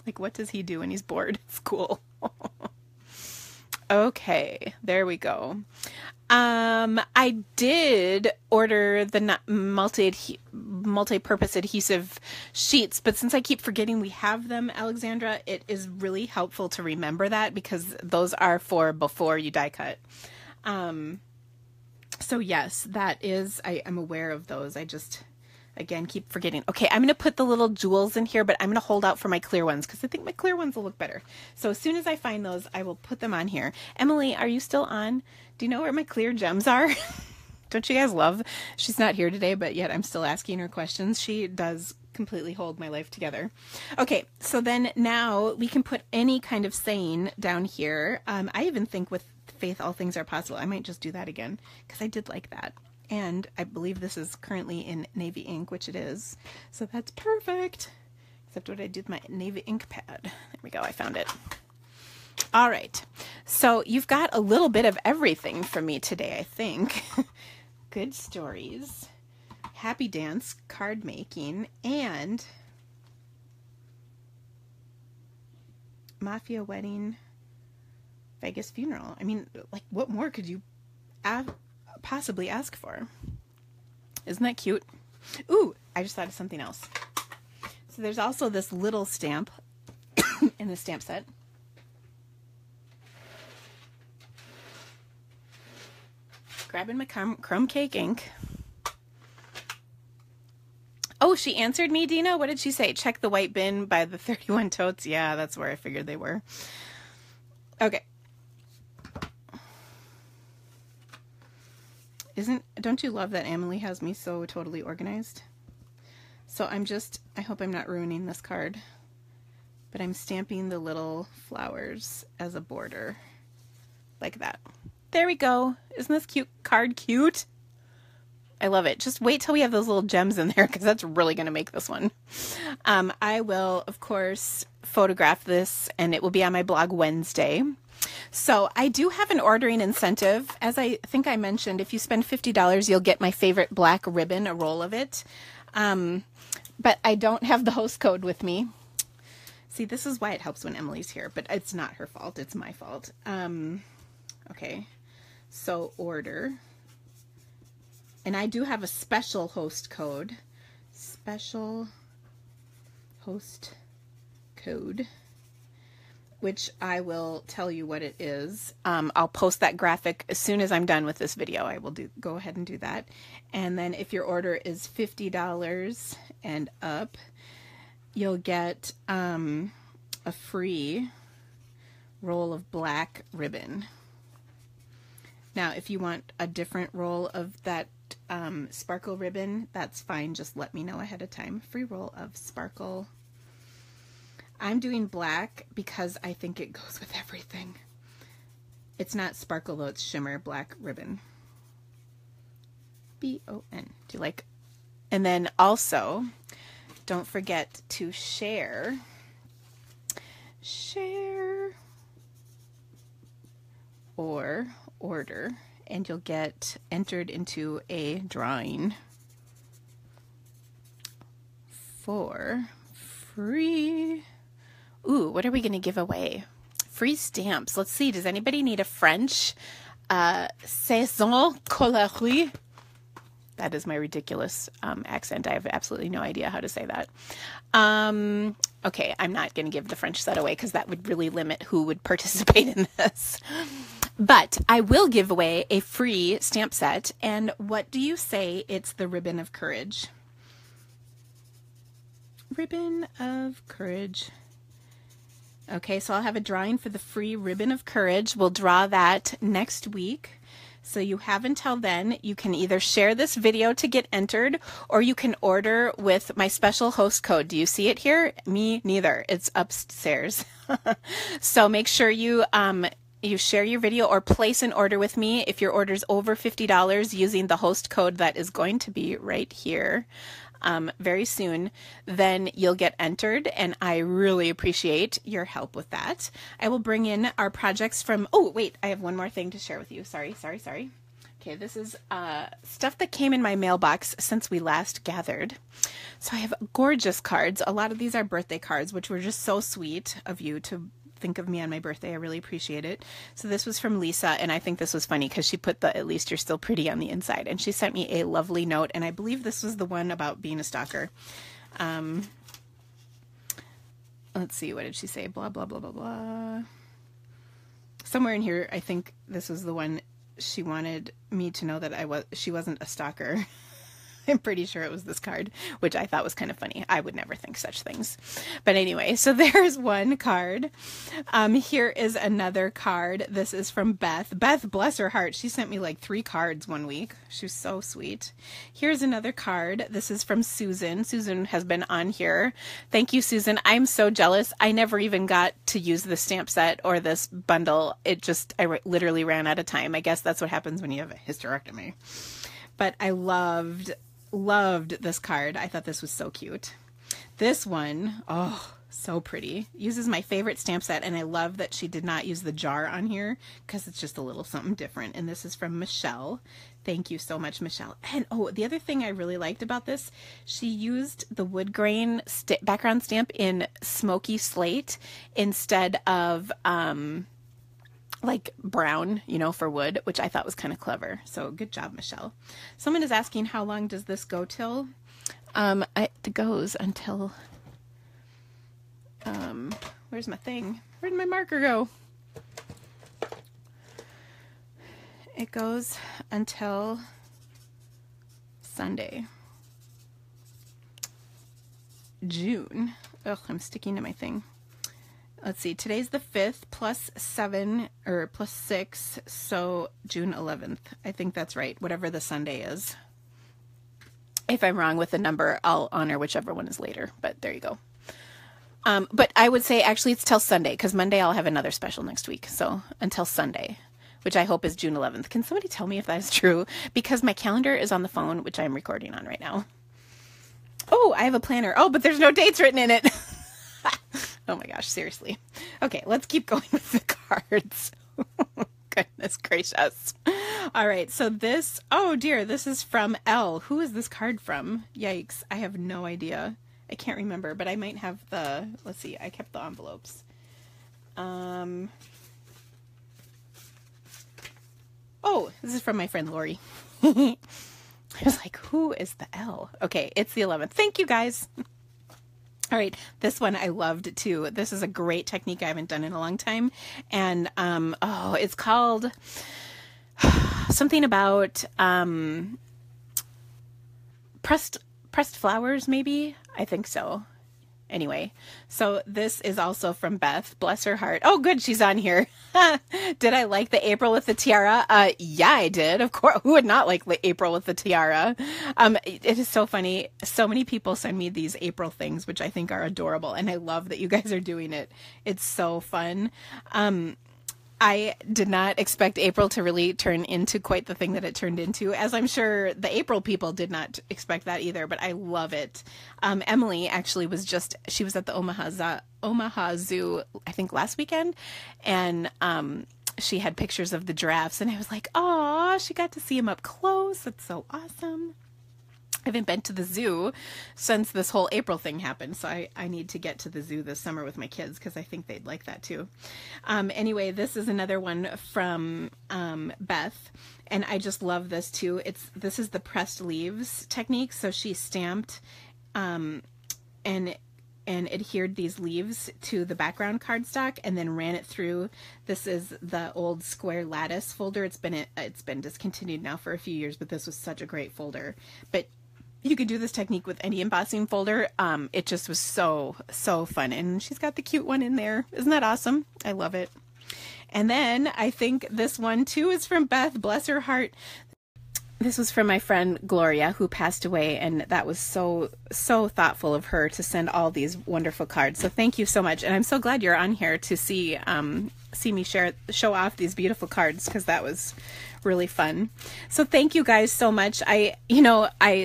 Like, what does he do when he's bored at school? Okay, there we go. I did order the multi-purpose adhesive sheets, but since I keep forgetting we have them, Alexandra, it is really helpful to remember that because those are for before you die cut. So yes, that is, I'm aware of those. I just, again, keep forgetting. Okay, I'm going to put the little jewels in here, but I'm going to hold out for my clear ones because I think my clear ones will look better. So as soon as I find those, I will put them on here. Emily, are you still on? Do you know where my clear gems are? Don't you guys love? She's not here today, but yet I'm still asking her questions. She does completely hold my life together. Okay, so then now we can put any kind of saying down here. I even think with faith, all things are possible. I might just do that again because I did like that. And I believe this is currently in navy ink, which it is. So that's perfect. Except what I did with my navy ink pad. There we go. I found it. All right. So you've got a little bit of everything from me today, I think. Good stories, happy dance, card making, and mafia wedding, Vegas funeral. I mean, like, what more could you possibly ask for? Isn't that cute? Ooh, I just thought of something else. So there's also this little stamp in the stamp set. Grabbing my crumb cake ink. Oh, she answered me, Dina. What did she say? Check the white bin by the 31 totes. Yeah, that's where I figured they were. Okay. Don't you love that Emily has me so totally organized? So I hope I'm not ruining this card, but I'm stamping the little flowers as a border like that. There we go. Isn't this cute card cute? I love it. Just wait till we have those little gems in there because that's really going to make this one. I will, of course, photograph this and it will be on my blog Wednesday. So I do have an ordering incentive. As I think I mentioned, if you spend $50, you'll get my favorite black ribbon, a roll of it. But I don't have the host code with me. See, this is why it helps when Emily's here, but it's not her fault. It's my fault. Okay. So order, and I do have a special host code, which I will tell you what it is. I'll post that graphic as soon as I'm done with this video. I will go ahead and do that. And then if your order is $50 and up, you'll get a free roll of black ribbon. Now, if you want a different roll of that sparkle ribbon, that's fine. Just let me know ahead of time. Free roll of sparkle. I'm doing black because I think it goes with everything. It's not sparkle though, it's shimmer black ribbon. B-O-N. Do you like? And then also, don't forget to share or order, and you'll get entered into a drawing for free. Ooh, what are we going to give away? Free stamps. Let's see. Does anybody need a French saison colorie? That is my ridiculous accent. I have absolutely no idea how to say that. Okay, I'm not going to give the French set away because that would really limit who would participate in this. But I will give away a free stamp set. And what do you say? It's the Ribbon of Courage. Ribbon of Courage. Okay, so I'll have a drawing for the free Ribbon of Courage. We'll draw that next week. So you have until then. You can either share this video to get entered, or you can order with my special host code. Do you see it here? Me neither. It's upstairs. So make sure you share your video or place an order with me. If your order is over $50 using the host code that is going to be right here very soon, then you'll get entered, and I really appreciate your help with that. I will bring in our projects from, oh wait, I have one more thing to share with you. Sorry. Okay, this is stuff that came in my mailbox since we last gathered. So I have gorgeous cards. A lot of these are birthday cards, which were just so sweet of you to think of me on my birthday. I really appreciate it. So this was from Lisa, and I think this was funny because she put the "at least you're still pretty" on the inside, and she sent me a lovely note, and I believe this was the one about being a stalker. Let's see, what did she say? Blah blah blah blah blah. Somewhere in here, I think this was the one she wanted me to know that she wasn't a stalker. I'm pretty sure it was this card, which I thought was kind of funny. I would never think such things. But anyway, so there's one card. Here is another card. This is from Beth. Beth, bless her heart. She sent me like 3 cards one week. She was so sweet. Here's another card. This is from Susan. Susan has been on here. Thank you, Susan. I'm so jealous. I never even got to use the stamp set or this bundle. I literally ran out of time. I guess that's what happens when you have a hysterectomy. But I loved this card. I thought this was so cute. This one, oh, so pretty. Uses my favorite stamp set, and I love that she did not use the jar on here because it's just a little something different. And this is from Michelle. Thank you so much, Michelle. And oh, the other thing I really liked about this, she used the wood grain background stamp in smoky slate instead of like brown, for wood, which I thought was kind of clever. So good job, Michelle. Someone is asking, how long does this go till? It goes until, where's my thing? Where'd my marker go? It goes until Sunday, June. Ugh, I'm sticking to my thing. Let's see, today's the 5th, plus 7, or plus 6, so June 11th. I think that's right, whatever the Sunday is. If I'm wrong with the number, I'll honor whichever one is later, but there you go. But I would say actually it's till Sunday, because Monday I'll have another special next week, so until Sunday, which I hope is June 11th. Can somebody tell me if that is true? Because my calendar is on the phone, which I'm recording on right now. Oh, I have a planner. Oh, but there's no dates written in it. Oh my gosh, seriously. Okay, let's keep going with the cards. Goodness gracious. All right, so this, oh dear, this is from Elle. Who is this card from? Yikes, I have no idea. I can't remember, but I might have let's see, I kept the envelopes. Oh, this is from my friend Lori. I was like, who is the Elle? Okay, it's the 11th. Thank you, guys. All right, this one I loved too. This is a great technique I haven't done in a long time. And, it's called something about pressed flowers, maybe? I think so. Anyway, so this is also from Beth. Bless her heart. Oh, good, she's on here. Did I like the April with the tiara? Yeah, I did. Of course, who would not like the April with the tiara? It is so funny. So many people send me these April things, which I think are adorable, and I love that you guys are doing it. It's so fun. I did not expect April to really turn into quite the thing that it turned into, as I'm sure the April people did not expect that either, but I love it. Emily actually she was at the Omaha Zoo, I think last weekend, and she had pictures of the giraffes, and I was like, oh, she got to see them up close. That's so awesome. I haven't been to the zoo since this whole April thing happened, so I need to get to the zoo this summer with my kids because I think they'd like that too. Anyway, this is another one from Beth, and I just love this too. This is the pressed leaves technique. So she stamped and adhered these leaves to the background cardstock and then ran it through. This is the old square lattice folder. It's been discontinued now for a few years, but this was such a great folder. But you could do this technique with any embossing folder. It just was so fun. And she's got the cute one in there. Isn't that awesome? I love it. And then I think this one too is from Beth. Bless her heart. This was from my friend Gloria, who passed away, and that was so thoughtful of her to send all these wonderful cards. So thank you so much, and I'm so glad you're on here to see me show off these beautiful cards, because that was really fun. So thank you guys so much. I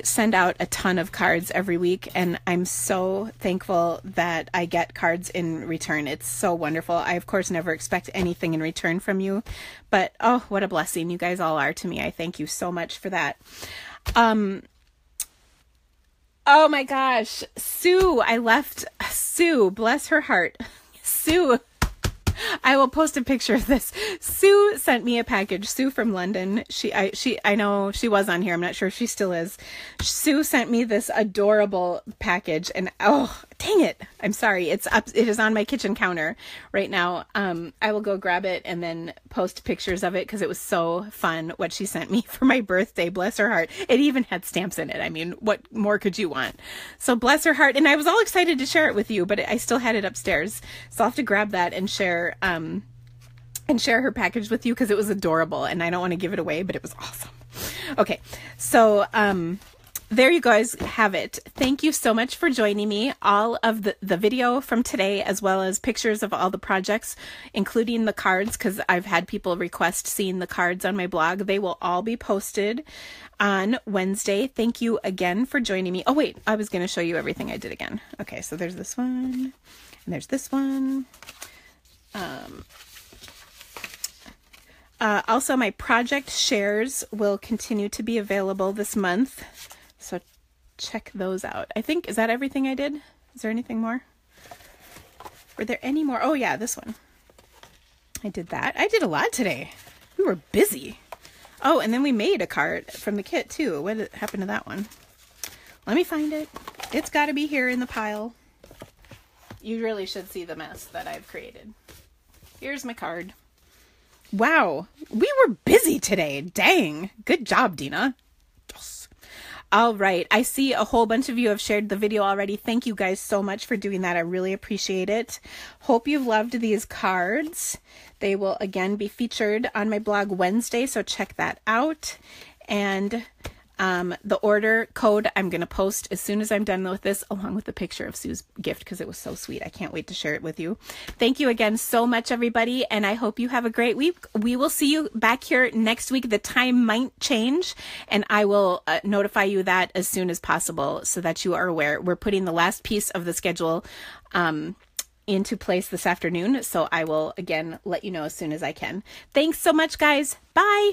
send out a ton of cards every week, and I'm so thankful that I get cards in return. It's so wonderful. I of course never expect anything in return from you, but oh, what a blessing you guys all are to me. I thank you so much for that. Oh my gosh, Sue, Sue, bless her heart. Sue, I will post a picture of this. Sue sent me a package. Sue from London. I know she was on here. I'm not sure if she still is. Sue sent me this adorable package, and oh, dang it. I'm sorry. It is on my kitchen counter right now. I will go grab it and then post pictures of it because it was so fun what she sent me for my birthday. Bless her heart. It even had stamps in it. I mean, what more could you want? So bless her heart. And I was all excited to share it with you, but I still had it upstairs. So I'll have to grab that and share her package with you because it was adorable and I don't want to give it away, but it was awesome. Okay. So, there you guys have it. Thank you so much for joining me. All of the video from today, as well as pictures of all the projects, including the cards, because I've had people request seeing the cards on my blog. They will all be posted on Wednesday. Thank you again for joining me. Oh, wait, I was going to show you everything I did again. Okay, so there's this one, and there's this one. Also, my project shares will continue to be available this month. So check those out. I think, is that everything I did? Is there anything more? Were there any more? Oh yeah, this one. I did that. I did a lot today. We were busy. Oh, and then we made a card from the kit too. What happened to that one? Let me find it. It's got to be here in the pile. You really should see the mess that I've created. Here's my card. Wow, we were busy today. Dang. Good job, Dina. All right. I see a whole bunch of you have shared the video already. Thank you guys so much for doing that. I really appreciate it. Hope you've loved these cards. They will again be featured on my blog Wednesday, so check that out. And the order code I'm going to post as soon as I'm done with this, along with the picture of Sue's gift, because it was so sweet. I can't wait to share it with you. Thank you again so much, everybody, and I hope you have a great week. We will see you back here next week. The time might change, and I will notify you that as soon as possible so that you are aware. We're putting the last piece of the schedule into place this afternoon, so I will, again, let you know as soon as I can. Thanks so much, guys. Bye!